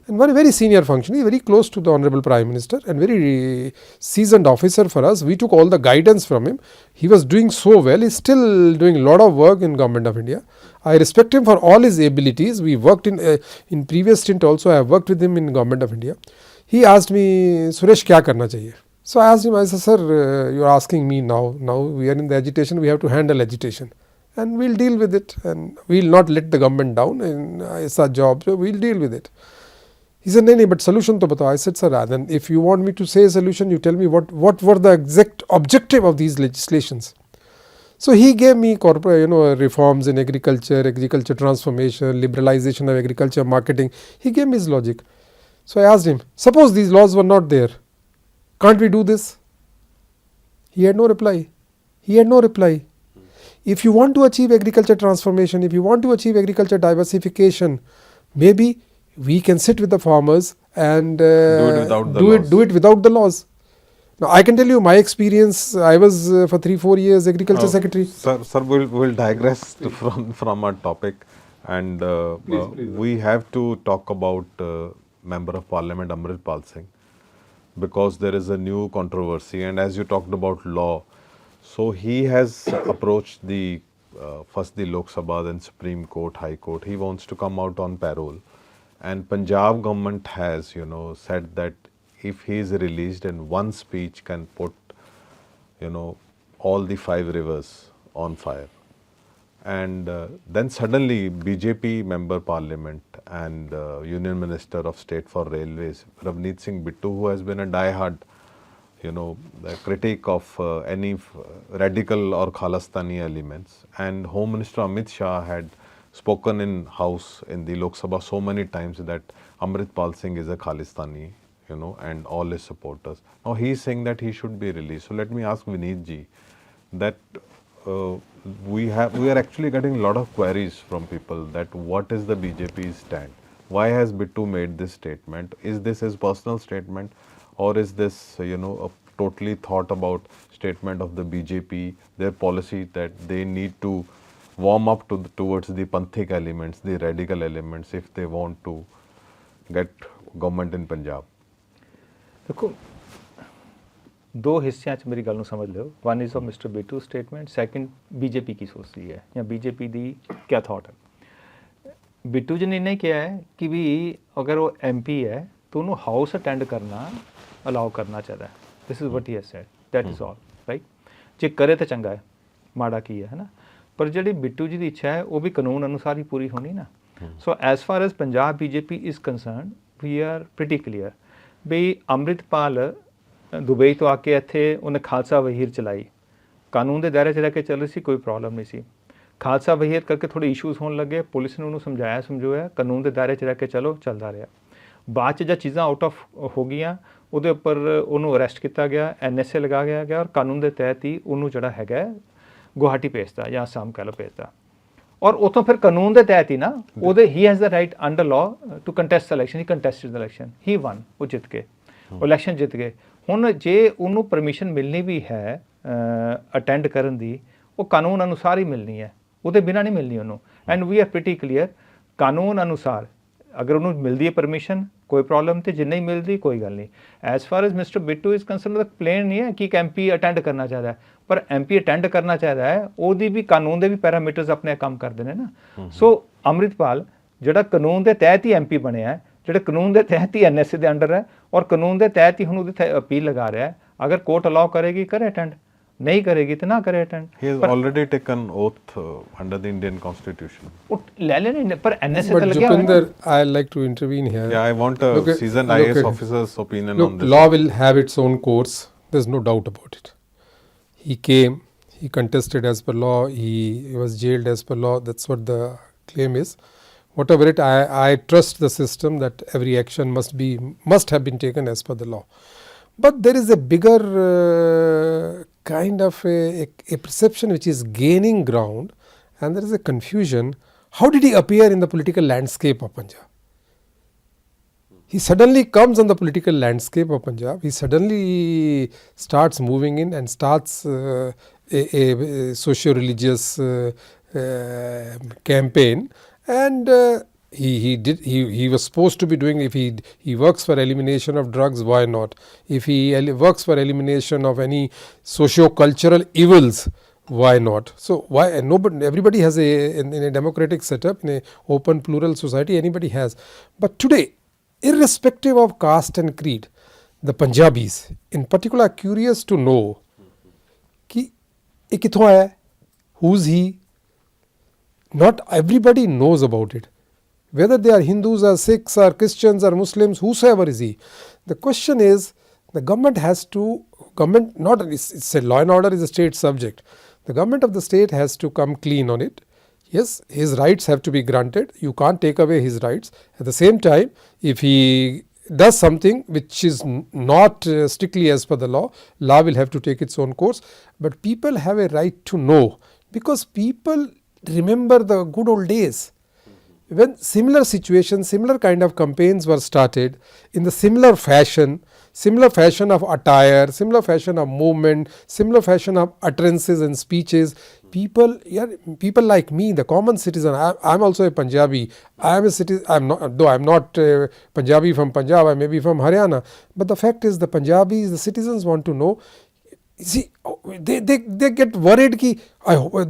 And one very senior functionary, very close to the Honorable Prime Minister and very seasoned officer for us. We took all the guidance from him. He was doing so well. He's still doing a lot of work in Government of India. I respect him for all his abilities. We worked in previous stint also. I have worked with him in Government of India. He asked me, Suresh, kya karna chahiye? So I asked him, I said, sir, you are asking me now. Now we are in the agitation. We have to handle agitation. And we'll deal with it. And we'll not let the government down. And it's our job. So we'll deal with it. He said, no, but solution to batao. I said, sir, then if you want me to say a solution, you tell me what were the exact objective of these legislations. So he gave me corporate, reforms in agriculture transformation, liberalization of agriculture, marketing. He gave me his logic. So I asked him, suppose these laws were not there, can't we do this? He had no reply. if you want to achieve agriculture transformation, if you want to achieve agriculture diversification, maybe we can sit with the farmers and do it without the laws. Now, I can tell you my experience. I was for 3-4 years agriculture secretary. Sir, we'll digress from our topic, and we have to talk about Member of Parliament Amritpal Singh, because there is a new controversy, and as you talked about law, so he has approached the first the Lok Sabha, then Supreme Court, High Court. He wants to come out on parole, and Punjab government has said that if he is released and one speech can put all the 5 rivers on fire. And then suddenly BJP member parliament and Union Minister of State for Railways, Ravneet Bittu, who has been a die-hard the critic of any radical or Khalistani elements, and Home Minister Amit Shah had spoken in House in the Lok Sabha so many times that Amritpal Singh is a Khalistani, and all his supporters. Now he is saying that he should be released. So let me ask Vineet ji that we are actually getting a lot of queries from people that what is the BJP's stand? Why has Bittu made this statement? Is this his personal statement, or is this a totally thought about statement of the BJP, their policy that they need to warm up towards the Panthic elements, the radical elements, if they want to get government in Punjab? देखो, 2 हिस्सों च मेरी गल नूं समझ लो. One is of mister Bittu statement, second BJP की सोच रही है या बीजेपी दी क्या थॉट है. बिट्टू जी ने नहीं किया है कि भी अगर वो MP है तो उन्होंने हाउस अटेंड करना अलाउ करना चाहिए. This is what he has said, that is all right. जे करे तो चंगा है, माड़ा की है ना. पर जी बिट्टू जी की इच्छा है वो भी कानून अनुसार ही पूरी होनी ना. So as far as Punjab BJP is concern, we are pretty clear भी अमृतपाल दुबई तो आके इत्थे उन्हें खालसा वहीर चलाई, कानून के दायरे च रह के चल रही सी, कोई प्रॉब्लम नहीं सी. खालसा वहीर करके थोड़े इशूज़ होने लगे, पुलिस ने उन्होंने समझाया समझाया, कानून के दायरे च रह के चलो, चलता रहा. बाद च जब चीज़ां आउट ऑफ हो गई उहदे उपर उन्होंने अरेस्ट किया गया, NSA लगा गया और कानून के तहत ही उन्होंने जिहड़ा हैगा गुवाहाटी भेजता या आसाम कह लो भेजता. और उतों फिर कानून के तहत ही ना उहदे he has the right under law to contest election. He contested the election, he won, वो जित के इलैक्शन जित गए. हुण जे उन्होंने परमिशन मिलनी भी है अटेंड करन दी, वो कानून अनुसार ही मिलनी है, उहदे बिना नहीं मिलनी उन्होंने. And we are pretty clear, कानून अनुसार अगर उन्होंने मिलती है परमिशन कोई प्रॉब्लम, तो जे नहीं मिलती कोई गल नहीं. As far as mister Bittu is concern plain नहीं है कि एक MP अटेंड करना चाहता है, पर MP अटेंड करना चाहता है ਉਹਦੀ भी कानून के भी पैरामीटर्स अपने काम करते हैं ना. सो अमृतपाल ਜਿਹੜਾ कानून के तहत ही MP बनया है, ਜਿਹੜਾ कानून के तहत ही NSA के अंडर है और कानून के तहत ही ਹੁਣ ਉਹਦੇ अपील लगा रहा है. अगर कोर्ट अलाउ करेगी करे अटेंड, नहीं करेगी तो ना करे attend. He has already taken oath under the Indian Constitution. ले लेने पर NSA But Jupinder, I like to intervene here. Yeah, I want a seasoned IAS officer's opinion on this. Law will have its own course. There's no doubt about it. He came, he contested as per law, he was jailed as per law. That's what the claim is. Whatever it, I trust the system that every action must have been taken as per the law. But there is a bigger kind of a perception which is gaining ground, and there is a confusion. How did he appear in the political landscape of Punjab? He suddenly comes on the political landscape of Punjab. He suddenly starts moving in and starts a socio-religious campaign, and he was supposed to be doing, if he works for elimination of drugs, why not? If he works for elimination of any socio-cultural evils, why not? So why nobody, everybody has in a democratic setup, in a open plural society, anybody has. But today, irrespective of caste and creed, the Punjabis in particular are curious to know कि ये किथों आया, who's he? Not everybody knows about it. Whether they are Hindus or Sikhs or Christians or Muslims, whosoever is he. The question is, the government has to, it's a law and order is a state subject. The government of the state has to come clean on it. Yes, his rights have to be granted. You can't take away his rights. At the same time, if he does something which is not strictly as per the law will have to take its own course. But people have a right to know because people remember the good old days. When similar situations, similar kind of campaigns were started in the similar fashion of attire, similar fashion of movement, similar fashion of utterances and speeches, people like me, the common citizen, I'm also a Punjabi, I am a citizen, though I'm not Punjabi from Punjab, I may be from Haryana, but the fact is the Punjabis, the citizens want to know. See, they get worried ki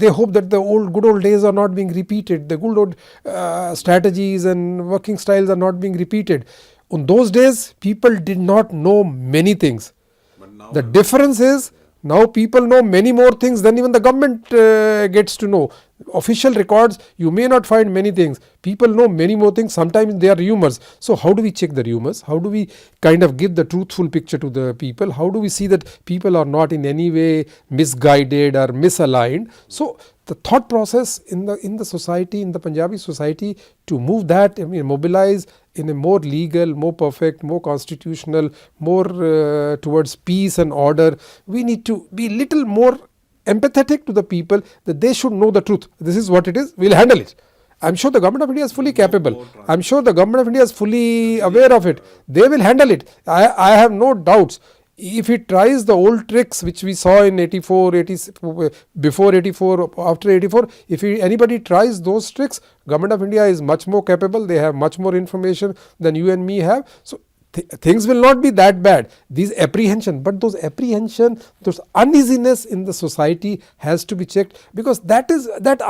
they hope that the good old days are not being repeated, the good old strategies and working styles are not being repeated. On those days, people did not know many things. The difference is now people know many more things than even the government gets to know. Official records, you may not find many things. People know many more things. Sometimes they are rumors. So how do we check the rumors? How do we kind of give the truthful picture to the people? How do we see that people are not in any way misguided or misaligned? So the thought process in the society, in the Punjabi society, to move that, mobilize in a more legal, more perfect, more constitutional, more towards peace and order. We need to be little more empathetic to the people, that they should know the truth. This is what it is. We'll handle it. I'm sure the government of India is fully capable. I'm sure the government of India is fully aware of it. They will handle it. I have no doubts. If it tries the old tricks which we saw in 84, before 84, after 84, if anybody tries those tricks, government of India is much more capable. They have much more information than you and me have. So things will not be that bad. These apprehension, but those uneasiness in the society has to be checked, because that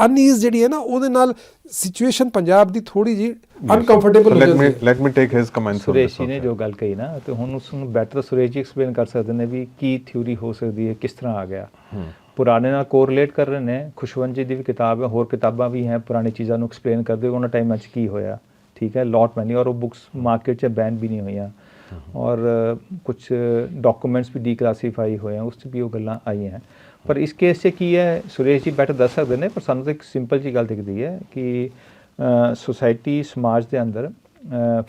unease ਜਿਹੜੀ ਹੈ ਨਾ, ਉਹਦੇ ਨਾਲ situation Punjab ਦੀ ਥੋੜੀ ਜੀ uncomfortable ਹੋ ਜਾਂਦੀ ਹੈ. Let me take his comments. Suresh ਜੀ ਨੇ ਜੋ ਗੱਲ ਕਹੀ ਨਾ, ਤੇ ਹੁਣ ਉਸ ਨੂੰ ਬੈਟਰ ਸੁਰੇਸ਼ ਜੀ ਐਕਸਪਲੇਨ ਕਰ ਸਕਦੇ ਨੇ ਵੀ ਕੀ ਥਿਊਰੀ ਹੋ ਸਕਦੀ ਹੈ, ਕਿਸ ਤਰ੍ਹਾਂ ਆ ਗਿਆ. ਪੁਰਾਣੇ ਨਾਲ ਕੋਰਿਲੇਟ ਕਰ ਰਹੇ ਨੇ. ਖੁਸ਼ਵੰਤ ਜੀ ਦੀ ਵੀ ਕਿਤਾਬ ਹੈ, ਹੋਰ ਕਿਤਾਬਾਂ ਵੀ ਹੈ ਪੁਰਾਣੀ ਚੀਜ਼ਾਂ ਨੂੰ ਐਕਸਪਲੇਨ ਕਰਦੇ ਉਹਨਾਂ ਟਾਈਮਾਂ 'ਚ ਕੀ ਹੋਇਆ. ठीक है, लॉट मैनी, और वो बुक्स मार्केट च बैन भी नहीं हुई, और कुछ डॉक्यूमेंट्स भी डीक्लासीफाई हुए हैं, उससे भी वो गल्लां आई हैं. पर इस केस से की है, सुरेश जी बैटर दस सकते हैं, पर सानू तो एक सिंपल जी गल दिखती है कि सोसाइटी समाज के अंदर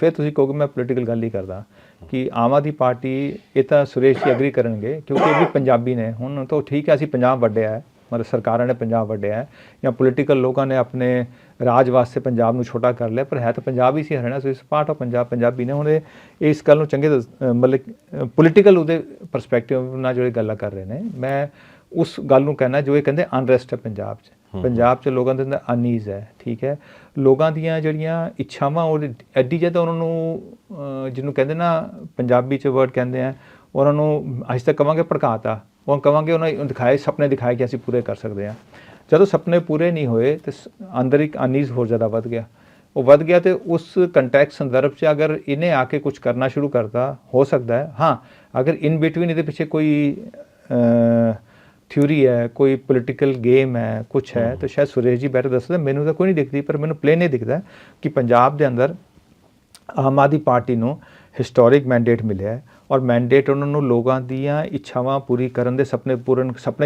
फिर तुसीं कहोगे मैं पोलीटिकल गल ही करदा कि आम आदमी पार्टी, ये तो सुरेश जी एग्री करनगे क्योंकि ये भी पंजाबी ने. हुण तो ठीक है, असीं पंजाब वड्डिया है, मतलब सरकारां ने पंजाब वड्डिया है, या पोलीटिकल लोगों ने अपने राज वास्ते पंजाब ਨੂੰ ਛੋਟਾ ਕਰ ਲਿਆ, ਪਰ ਹੈ ਤਾਂ ਪੰਜਾਬ ਹੀ ਸੀ. ਹਰਿਆਣਾ ਸੋ ਇਸ ਪਾਰਟ ਆਫ ਪੰਜਾਬ, ਪੰਜਾਬੀ ਨੇ. ਹੁਣ ਇਸ ਗੱਲ ਨੂੰ ਚੰਗੇ ਮਤਲਬ ਪੋਲੀਟੀਕਲ ਉਹਦੇ ਪਰਸਪੈਕਟਿਵ ਨਾਲ ਜਿਹੜੇ ਗੱਲਾਂ ਕਰ ਰਹੇ ਨੇ, ਮੈਂ ਉਸ ਗੱਲ ਨੂੰ ਕਹਿਣਾ ਜੋ ਇਹ ਕਹਿੰਦੇ ਅਨਰੈਸਟ ਹੈ ਪੰਜਾਬ 'ਚ. ਪੰਜਾਬ 'ਚ ਲੋਕਾਂ ਦੇ ਅੰਦਰ ਅਨਈਜ਼ ਹੈ. ਠੀਕ ਹੈ, ਲੋਕਾਂ ਦੀਆਂ ਜਿਹੜੀਆਂ ਇੱਛਾਵਾਂ ਉਹ ਐਡੀ ਜ਼ਿਆਦਾ ਉਹਨਾਂ ਨੂੰ, ਜਿਹਨੂੰ ਕਹਿੰਦੇ ਨਾ ਪੰਜਾਬੀ 'ਚ ਵਰਡ ਕਹਿੰਦੇ ਆ, ਉਹਨਾਂ ਨੂੰ ਅਸੀਂ ਤਾਂ ਕਹਾਂਗੇ ਭੜਕਾਤਾ, ਉਹ ਕਹਾਂਗੇ ਉਹਨਾਂ ਦਿਖਾਏ, ਸੁਪਨੇ ਦਿਖਾਏ ਕਿ ਅਸੀਂ ਪੂਰੇ ਕਰ ਸਕਦੇ ਹਾਂ. ਜਦੋਂ ਸੁਪਨੇ ਪੂਰੇ ਨਹੀਂ ਹੋਏ ਤੇ ਅੰਦਰ ਇੱਕ ਅਨਈਜ਼ ਹੋਰ ਜ਼ਿਆਦਾ ਵੱਧ ਗਿਆ. ਉਹ ਵੱਧ ਗਿਆ ਤੇ ਉਸ ਕੰਟੈਕਸਟ ਸੰਦਰਭ 'ਚ ਅਗਰ ਇਹਨੇ ਆ ਕੇ ਕੁਝ ਕਰਨਾ ਸ਼ੁਰੂ ਕਰਤਾ, ਹੋ ਸਕਦਾ ਹੈ. ਹਾਂ, ਅਗਰ ਇਨ ਬਿਟਵੀਨ ਇਹਦੇ ਪਿੱਛੇ ਕੋਈ ਥਿਊਰੀ ਹੈ, ਕੋਈ ਪੋਲੀਟੀਕਲ ਗੇਮ ਹੈ, ਕੁਛ ਹੈ, ਤਾਂ ਸ਼ਾਇਦ ਸੁਰੇਸ਼ ਜੀ ਬੈਟਰ ਦੱਸਦੇ. ਮੈਨੂੰ ਤਾਂ ਕੋਈ ਨਹੀਂ ਦਿਖਦੀ, ਪਰ ਮੈਨੂੰ ਪਲੇਨ ਇਹ ਦਿਖਦਾ ਕਿ ਪੰਜਾਬ ਦੇ ਅੰਦਰ ਆਮ ਆਦਮੀ ਪਾਰਟੀ ਨੂੰ ਹਿਸਟੋਰਿਕ ਮੈਂਡੇਟ ਮਿਲਿਆ ਹੈ, ਔਰ ਮੈਂਡੇਟ ਉਹਨਾਂ ਨੂੰ ਲੋਕਾਂ ਦੀਆਂ ਇੱਛਾਵਾਂ ਪੂਰੀ ਕਰਨ ਦੇ, ਸੁਪਨੇ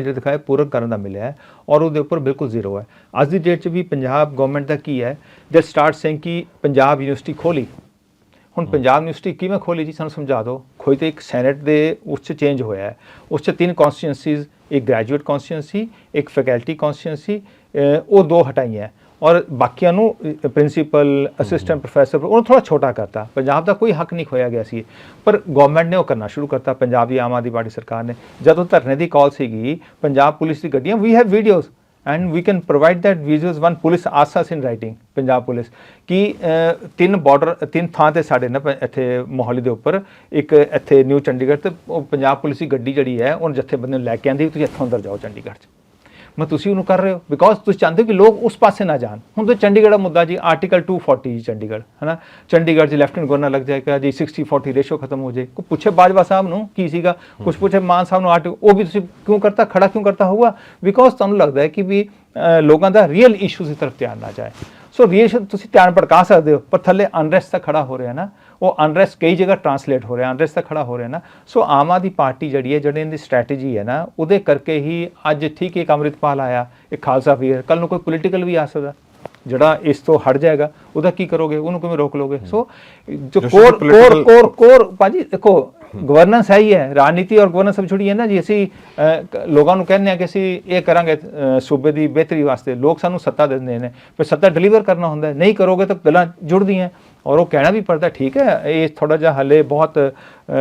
ਜਿਹੜੇ ਦਿਖਾਏ ਪੂਰਨ ਕਰਨ ਦਾ ਮਿਲਿਆ ਹੈ, ਔਰ ਉਹਦੇ ਉੱਪਰ ਬਿਲਕੁਲ ਜ਼ੀਰੋ ਹੈ. ਅੱਜ ਦੀ ਡੇਟ 'ਚ ਵੀ ਪੰਜਾਬ ਗੌਰਮੈਂਟ ਦਾ ਕੀ ਹੈ, ਜਦ ਸਟਾਰਟ ਸੇਇੰਗ ਕਿ ਪੰਜਾਬ ਯੂਨੀਵਰਸਿਟੀ ਖੋਲ੍ਹੀ. ਹੁਣ ਪੰਜਾਬ ਯੂਨੀਵਰਸਿਟੀ ਕਿਵੇਂ ਖੋਲ੍ਹੀ ਜੀ, ਸਾਨੂੰ ਸਮਝਾ ਦਿਓ. ਖੋਈ ਤਾਂ ਇੱਕ ਸੈਨੇਟ ਦੇ ਉਸ 'ਚ ਚੇਂਜ ਹੋਇਆ ਹੈ, ਉਸ 'ਚ 3 ਕੌਂਸਟੀਟੂਐਂਸੀਜ਼, ਇੱਕ ਗ੍ਰੈਜੂਏਟ ਕੌਂਸਟੀਟੂਐਂਸੀ, ਇੱਕ ਫੈਕਲਟੀ ਕੌਂਸਟੀਟੂਐਂਸੀ, ਉਹ 2 ਹਟਾਈਆਂ, ਔਰ ਬਾਕੀਆਂ ਨੂੰ ਪ੍ਰਿੰਸੀਪਲ, ਅਸਿਸਟੈਂਟ ਪ੍ਰੋਫੈਸਰ, ਉਹਨੂੰ ਥੋੜ੍ਹਾ ਛੋਟਾ ਕਰਤਾ. ਪੰਜਾਬ ਦਾ ਕੋਈ ਹੱਕ ਨਹੀਂ ਖੋਇਆ ਗਿਆ ਸੀ, ਪਰ ਗੌਰਮੈਂਟ ਨੇ ਉਹ ਕਰਨਾ ਸ਼ੁਰੂ ਕਰਤਾ, ਪੰਜਾਬ ਦੀ ਆਮ ਆਦਮੀ ਪਾਰਟੀ ਸਰਕਾਰ ਨੇ. ਜਦੋਂ ਧਰਨੇ ਦੀ ਕਾਲ ਸੀਗੀ, ਪੰਜਾਬ ਪੁਲਿਸ ਦੀ ਗੱਡੀਆਂ, we have videos and we can provide that videos. When police ask us in writing, Punjab police, ਕਿ 3 ਥਾਂ 'ਤੇ ਸਾਡੇ ਨਾ ਇੱਥੇ ਮੋਹਾਲੀ ਦੇ ਉੱਪਰ, ਇੱਕ ਇੱਥੇ ਨਿਊ ਚੰਡੀਗੜ੍ਹ, ਤੇ ਉਹ ਪੰਜਾਬ ਪੁਲਿਸ ਦੀ ਗੱਡੀ ਜਿਹੜੀ ਹੈ ਉਹਨੂੰ ਜਥੇਬੰਦੀ ਨੂੰ ਲੈ ਕੇ ਆਉਂਦੀ, ਤੁਸੀਂ ਇੱਥੋਂ ਅੰਦਰ ਜਾਓ ਚੰਡੀਗੜ੍ਹ 'ਚ. ਮੈਂ ਤੁਸੀਂ ਉਹਨੂੰ ਕਰ ਰਹੇ ਹੋ ਬਿਕੋਜ਼ ਤੁਸੀਂ ਚਾਹੁੰਦੇ ਹੋ ਕਿ ਲੋਕ ਉਸ ਪਾਸੇ ਨਾ ਜਾਣ. ਹੁਣ ਤਾਂ ਚੰਡੀਗੜ੍ਹ ਦਾ ਮੁੱਦਾ ਜੀ, ਆਰਟੀਕਲ 240 ਜੀ, ਚੰਡੀਗੜ੍ਹ ਹੈ ਨਾ, ਚੰਡੀਗੜ੍ਹ 'ਚ ਲੈਫਟੀਨੈਂਟ ਗਵਰਨਰ ਲੱਗ ਜਾਏਗਾ ਜੀ, 60-40 ਰੇਸ਼ੋ ਖਤਮ ਹੋ ਜਾਏ. ਕੋਈ ਪੁੱਛੇ ਬਾਜਵਾ ਸਾਹਿਬ ਨੂੰ ਕੀ ਸੀਗਾ, ਕੁਛ ਪੁੱਛੇ ਮਾਨ ਸਾਹਿਬ ਨੂੰ, ਉਹ ਵੀ ਤੁਸੀਂ ਕਿਉਂ ਕਰਤਾ, ਖੜਾ ਕਿਉਂ ਕਰਤਾ ਹੋਊਗਾ, ਬਿਕੋਜ਼ ਤੁਹਾਨੂੰ ਲੱਗਦਾ ਹੈ ਕਿ ਵੀ ਲੋਕਾਂ ਦਾ ਰੀਅਲ ਇਸ਼ੂਜ਼ ਦੀ ਤਰਫ ਧਿਆਨ ਨਾ ਜਾਏ. ਸੋ ਰੀਅਲ ਤੁਸੀਂ ਧਿਆਨ ਭੜਕਾ ਸਕਦੇ ਹੋ, ਪਰ ਥੱਲੇ ਅਨਰੈਸਟ ਤਾਂ ਖੜਾ ਹੋ ਰਿਹਾ ਨਾ, ਉਹ ਅਨਰੈਸਟ ਕਈ ਜਗ੍ਹਾ ਟਰਾਂਸਲੇਟ ਹੋ ਰਿਹਾ, ਅਨਰੈਸਟ ਤਾਂ ਖੜਾ ਹੋ ਰਿਹਾ ਨਾ. ਸੋ ਆਮ ਆਦਮੀ ਪਾਰਟੀ ਜਿਹੜੀ ਹੈ, ਜਿਹੜੀ ਇਹਦੀ ਸਟ੍ਰੈਟਜੀ ਹੈ ਨਾ, ਉਹਦੇ ਕਰਕੇ ਹੀ ਅੱਜ ਠੀਕ ਇੱਕ ਅੰਮ੍ਰਿਤਪਾਲ ਆਇਆ, ਇੱਕ ਖਾਲਸਾ ਵੀਰ, ਕੱਲ੍ਹ ਨੂੰ ਕੋਈ ਪੋਲੀਟੀਕਲ ਵੀ ਆ ਸਕਦਾ ਜਿਹੜਾ ਇਸ ਤੋਂ ਹਟ ਜਾਏਗਾ, ਉਹਦਾ ਕੀ ਕਰੋਗੇ, ਉਹਨੂੰ ਕਿਵੇਂ ਰੋਕ ਲੋਗੇ. ਸੋ ਜੋ ਕੋਰ ਭਾਜੀ ਦੇਖੋ, ਗਵਰਨੈਂਸ ਹੈ ਹੀ ਹੈ, ਰਾਜਨੀਤੀ ਔਰ ਗਵਰਨੈਂਸ ਸਭ ਛੁੱਟੀ ਹੈ ਨਾ ਜੀ। ਅਸੀਂ ਲੋਕਾਂ ਨੂੰ ਕਹਿੰਦੇ ਹਾਂ ਕਿ ਅਸੀਂ ਇਹ ਕਰਾਂਗੇ ਸੂਬੇ ਦੀ ਬਿਹਤਰੀ ਵਾਸਤੇ, ਲੋਕ ਸਾਨੂੰ ਸੱਤਾ ਦਿੰਦੇ ਨੇ, ਪਰ ਸੱਤਾ ਡਿਲੀਵਰ ਕਰਨਾ ਹੁੰਦਾ, ਨਹੀਂ ਕਰੋਗੇ ਤਾਂ ਗੱਲਾਂ ਜੁੜਦੀਆਂ ਔਰ ਉਹ ਕਹਿਣਾ ਵੀ ਪੜਦਾ। ਠੀਕ ਹੈ, ਇਹ ਥੋੜ੍ਹਾ ਜਿਹਾ ਹਾਲੇ ਬਹੁਤ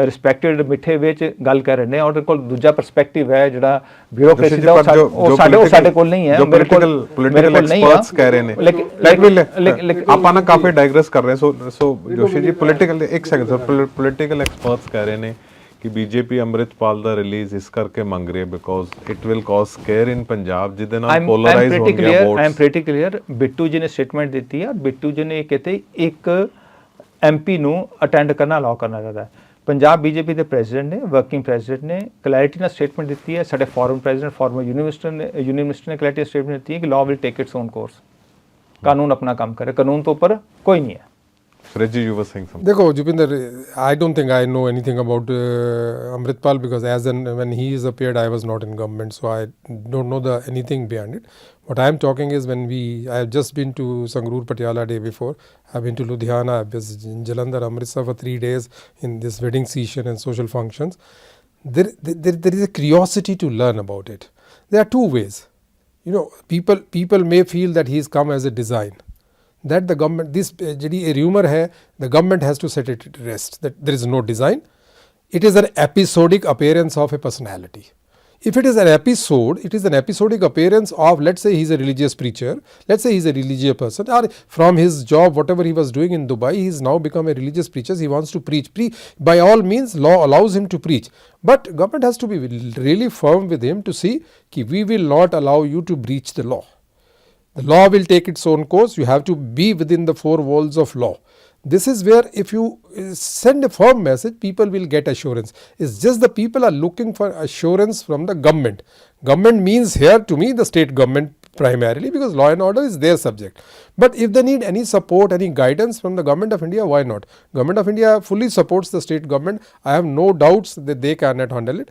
ਰਿਸਪੈਕਟਡ ਮਿੱਠੇ ਵਿੱਚ ਗੱਲ ਕਰ ਰਹੇ ਨੇ, ਔਰ ਕੋਲ ਦੂਜਾ ਪਰਸਪੈਕਟਿਵ ਹੈ ਜਿਹੜਾ ਬਿਊਰੋਕ੍ਰੇਸੀ ਦਾ, ਉਹ ਸਾਡੇ ਕੋਲ ਨਹੀਂ ਹੈ, ਮੇਰੇ ਕੋਲ ਨਹੀਂ ਹੈ। ਕਹਿ ਰਹੇ ਨੇ ਆਪਾਂ ਨਾ ਕਾਫੀ ਡਾਇਗਰੈਸ ਕਰ ਰਹੇ ਸੋ ਜੋਸ਼ੀ ਜੀ ਪੋਲੀਟੀਕਲ ਇੱਕ ਸੈਕਿੰਡ ਸਰ, ਪੋਲੀਟੀਕਲ ਐਕਸਪਰਟਸ ਕਹਿ ਰਹੇ ਨੇ ਕਿ ਬੀਜੇਪੀ ਅੰਮ੍ਰਿਤਪਾਲ ਦਾ ਰਿਲੀਜ਼ ਇਸ ਕਰਕੇ ਮੰਗ ਰਹੀ ਹੈ because it will cause scare in Punjab, ਜਿਹਦੇ ਨਾਲ ਪੋਲਰਾਈਜ਼ ਹੋ ਗਿਆ votes. I am pretty clear, Bittu ji ਨੇ ਸਟੇਟਮੈਂਟ ਦਿੱਤੀ ਹੈ, ਬਿੱਟੂ ਜੀ ਨੇ ਕਹਿੰਦੇ ਇੱਕ MP ਨੂੰ ਅਟੈਂਡ ਕਰਨਾ ਅਲਾਉ ਕਰਨਾ ਚਾਹੀਦਾ ਹੈ। ਪੰਜਾਬ BJP ਦੇ ਪ੍ਰੈਜ਼ੀਡੈਂਟ ਨੇ, ਵਰਕਿੰਗ ਪ੍ਰੈਜ਼ੀਡੈਂਟ ਨੇ ਕਲੈਰਿਟੀ ਨਾਲ ਸਟੇਟਮੈਂਟ ਦਿੱਤੀ ਹੈ। ਸਾਡੇ ਫੋਰਮ ਪ੍ਰੈਜ਼ੀਡੈਂਟ, ਫਾਰਮਰ ਯੂਨੀਵਰਸਿਟੀ ਨੇ ਕਲੈਰਿਟੀ ਸਟੇਟਮੈਂਟ ਦਿੱਤੀ ਹੈ ਕਿ law will take it's on course, ਕਾਨੂੰਨ ਆਪਣਾ ਕੰਮ करे, ਕਾਨੂੰਨ ਤੋਂ ਉੱਪਰ ਕੋਈ ਨਹੀਂ ਹੈ। Suresh, you were saying something. देखो Jupinder, I don't think I know anything about Amritpal because as and when he is appeared, I was not in government, so I don't know anything behind it. What I am talking is I have just been to Sangrur Patiala day before. I have been to Ludhiana, I was in Jalandhar, Amritsar for 3 days in this wedding season and social functions. There is a curiosity to learn about it. There are two ways. You know, people may feel that he has come as a design. That the government, this a rumor hai, the government has to set it to rest, that there is no design. It is an episodic appearance of a personality. If it is an episode, it is an episodic appearance of, let's say he is a religious preacher, let's say he is a religious person, or from his job, whatever he was doing in Dubai, he has now become a religious preacher, he wants to preach. By all means, law allows him to preach. But government has to be really firm with him to see that we will not allow you to breach the law. The law will take its own course. You have to be within the 4 walls of law. This is where if you send a firm message, people will get assurance. It's just the people are looking for assurance from the government. Government means here to me the state government primarily, because law and order is their subject. But if they need any support, any guidance from the government of India, why not? Government of India fully supports the state government. I have no doubts that they cannot handle it.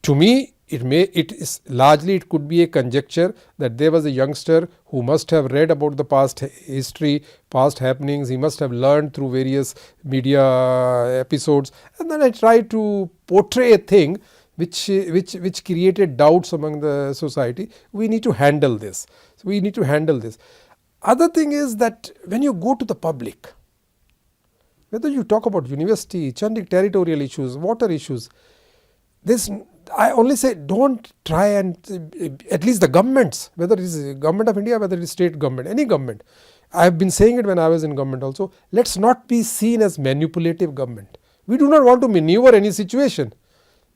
To me, it could be a conjecture that there was a youngster who must have read about the past history, past happenings. He must have learned through various media episodes, and then I tried to portray a thing which created doubts among the society. We need to handle this. So we need to handle this. Other thing is that when you go to the public, whether you talk about university, Chandigarh territorial issues, water issues, I only say don't try and, at least the governments, whether it is government of India, whether it is state government, any government. I have been saying it when I was in government also. Let's not be seen as manipulative government. We do not want to maneuver any situation.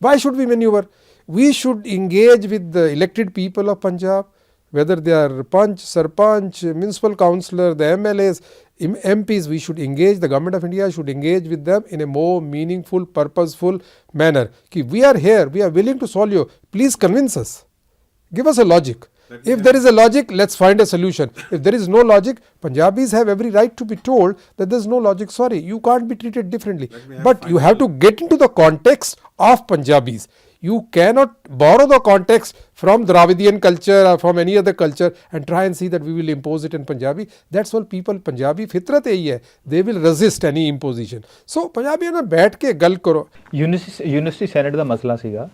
Why should we maneuver? We should engage with the elected people of Punjab, whether they are Panch, Sarpanch, Municipal Councillor, the MLAs, MPs. We should engage, the Government of India should engage with them in a more meaningful, purposeful manner. Ki we are here, we are willing to solve you. Please convince us. Give us a logic. If there is a logic, let's find a solution. If there is no logic, Punjabis have every right to be told that there is no logic. Sorry, you can't be treated differently. But you have to get into the context of Punjabis. You cannot borrow the context from Dravidian culture or from any other culture and try and see that we will impose it in Punjabi. That's what people, Punjabi fitrat hai hai. They will resist any imposition. So Punjabi na baith ke gal karo. University Senate ਦਾ ਮਸਲਾ ਸੀਗਾ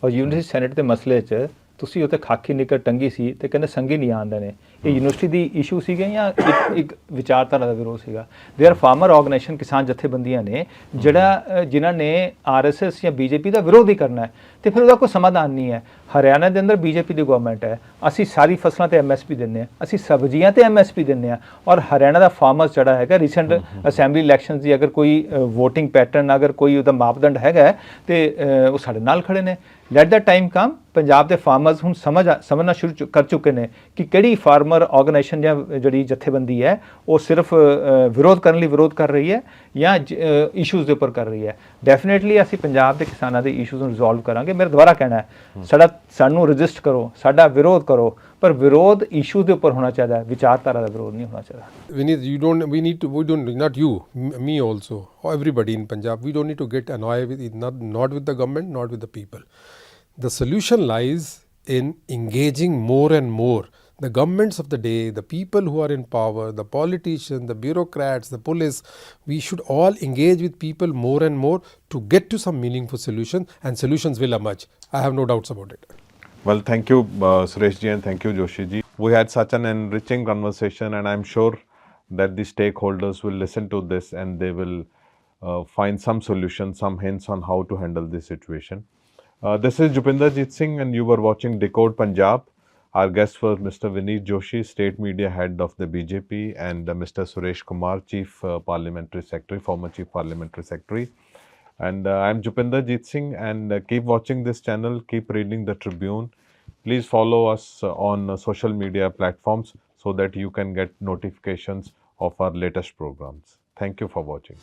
ਔਰ University Senate ਦੇ ਮਸਲੇ 'ਚ ਤੁਸੀਂ ਉੱਥੇ ਖਾਕੀ ਨਿੱਕਰ ਟੰਗੀ ਸੀ ਤੇ ਕਹਿੰਦੇ ਸੰਗੀ ਨਹੀਂ ਆਉਂਦੇ ਨੇ। ਇਹ ਯੂਨੀਵਰਸਿਟੀ ਦੀ ਇਸ਼ੂ ਸੀਗੇ ਜਾਂ ਇੱਕ ਵਿਚਾਰਧਾਰਾ ਦਾ ਵਿਰੋਧ ਸੀਗਾ? ਦੇਅਰ ਫਾਰਮਰ ਆਰਗੇਨਾਈਜੇਸ਼ਨ ਕਿਸਾਨ ਜਥੇਬੰਦੀਆਂ ਨੇ ਜਿਨ੍ਹਾਂ ਨੇ RSS ਜਾਂ BJP ਦਾ ਵਿਰੋਧ ਹੀ ਕਰਨਾ ਹੈ ਤੇ ਫਿਰ ਉਹਦਾ ਕੋਈ ਸਮਾਧਾਨ ਨਹੀਂ ਹੈ। ਹਰਿਆਣਾ ਦੇ ਅੰਦਰ BJP ਦੀ ਗਵਰਨਮੈਂਟ ਹੈ, ਅਸੀਂ ਸਾਰੀ ਫਸਲਾਂ ਤੇ MSP ਦਿੰਦੇ ਹਾਂ, ਅਸੀਂ ਸਬਜ਼ੀਆਂ ਤੇ MSP ਦਿੰਦੇ ਹਾਂ ਔਰ ਹਰਿਆਣਾ ਦਾ ਫਾਰਮਰਸ ਜਿਹੜਾ ਹੈਗਾ ਰੀਸੈਂਟ ਅਸੈਂਬਲੀ ਇਲੈਕਸ਼ਨਸ ਦੀ ਅਗਰ ਕੋਈ ਵੋਟਿੰਗ ਪੈਟਰਨ ਅਗਰ ਕੋਈ ਉਹਦਾ ਮਾਪਦੰਡ ਹੈਗਾ ਤੇ ਉਹ ਸਾਡੇ ਨਾਲ ਖੜੇ ਨੇ। ਲੈਟ ਦਾ ਟਾਈਮ ਕਮ, ਪੰਜਾਬ ਦੇ ਫਾਰਮਰਸ ਹੁਣ ਸਮਝਣਾ ਸ਼ੁਰੂ ਕਰ ਚੁੱਕੇ ਨੇ ਕਿ ਕਿਹੜੀ ਫਾਰਮਰ ਆਰਗੇਨਾਈਜੇਸ਼ਨ ਜਾਂ ਜਿਹੜੀ ਜਥੇਬੰਦੀ ਹੈ ਉਹ ਸਿਰਫ ਵਿਰੋਧ ਕਰਨ ਲਈ ਵਿਰੋਧ ਕਰ ਰਹੀ ਹੈ ਜਾਂ ਇਸ਼ੂਜ਼ ਦੇ ਉੱਪਰ ਕਰ ਰਹੀ ਹੈ। ਡੈਫੀਨੇਟਲੀ ਅਸੀਂ ਪੰਜਾਬ ਦੇ ਕਿਸਾਨਾਂ ਦੇ ਇਸ਼ੂਜ਼ ਨੂੰ ਰਿਜ਼ੋਲਵ ਕਰਾਂਗੇ। ਮੇਰਾ ਦੁਬਾਰਾ ਕਹਿਣਾ ਹੈ ਸਾਨੂੰ ਰਜਿਸਟ ਕਰੋ, ਸਾਡਾ ਵਿਰੋਧ ਕਰੋ, ਪਰ ਵਿਰੋਧ ਇਸ਼ੂ ਦੇ ਉੱਪਰ ਹੋਣਾ ਚਾਹੀਦਾ, ਵਿਚਾਰਧਾਰਾ ਦਾ ਵਿਰੋਧ ਨਹੀਂ ਹੋਣਾ ਚਾਹੀਦਾ। Vineet, we don't, not you, me also, everybody in Punjab, we don't need to get annoyed with it, not with the government, not with the people. The solution lies in engaging more and more the governments of the day, the people who are in power, the politicians, the bureaucrats, the police, we should all engage with people more and more to get to some meaningful solutions, and solutions will emerge. I have no doubts about it. Well, thank you, Suresh ji, and thank you, Joshi ji. We had such an enriching conversation, and I'm sure that the stakeholders will listen to this and they will find some solution, some hints on how to handle this situation. This is Jupinderjit Singh, and you were watching Decode Punjab. Our guest was Mr. Vineet Joshi, State Media Head of the BJP, and Mr. Suresh Kumar, Chief Parliamentary Secretary, former Chief Parliamentary Secretary. And I'm Jupinderjit Singh, and keep watching this channel, keep reading the Tribune. Please follow us on social media platforms so that you can get notifications of our latest programs. Thank you for watching.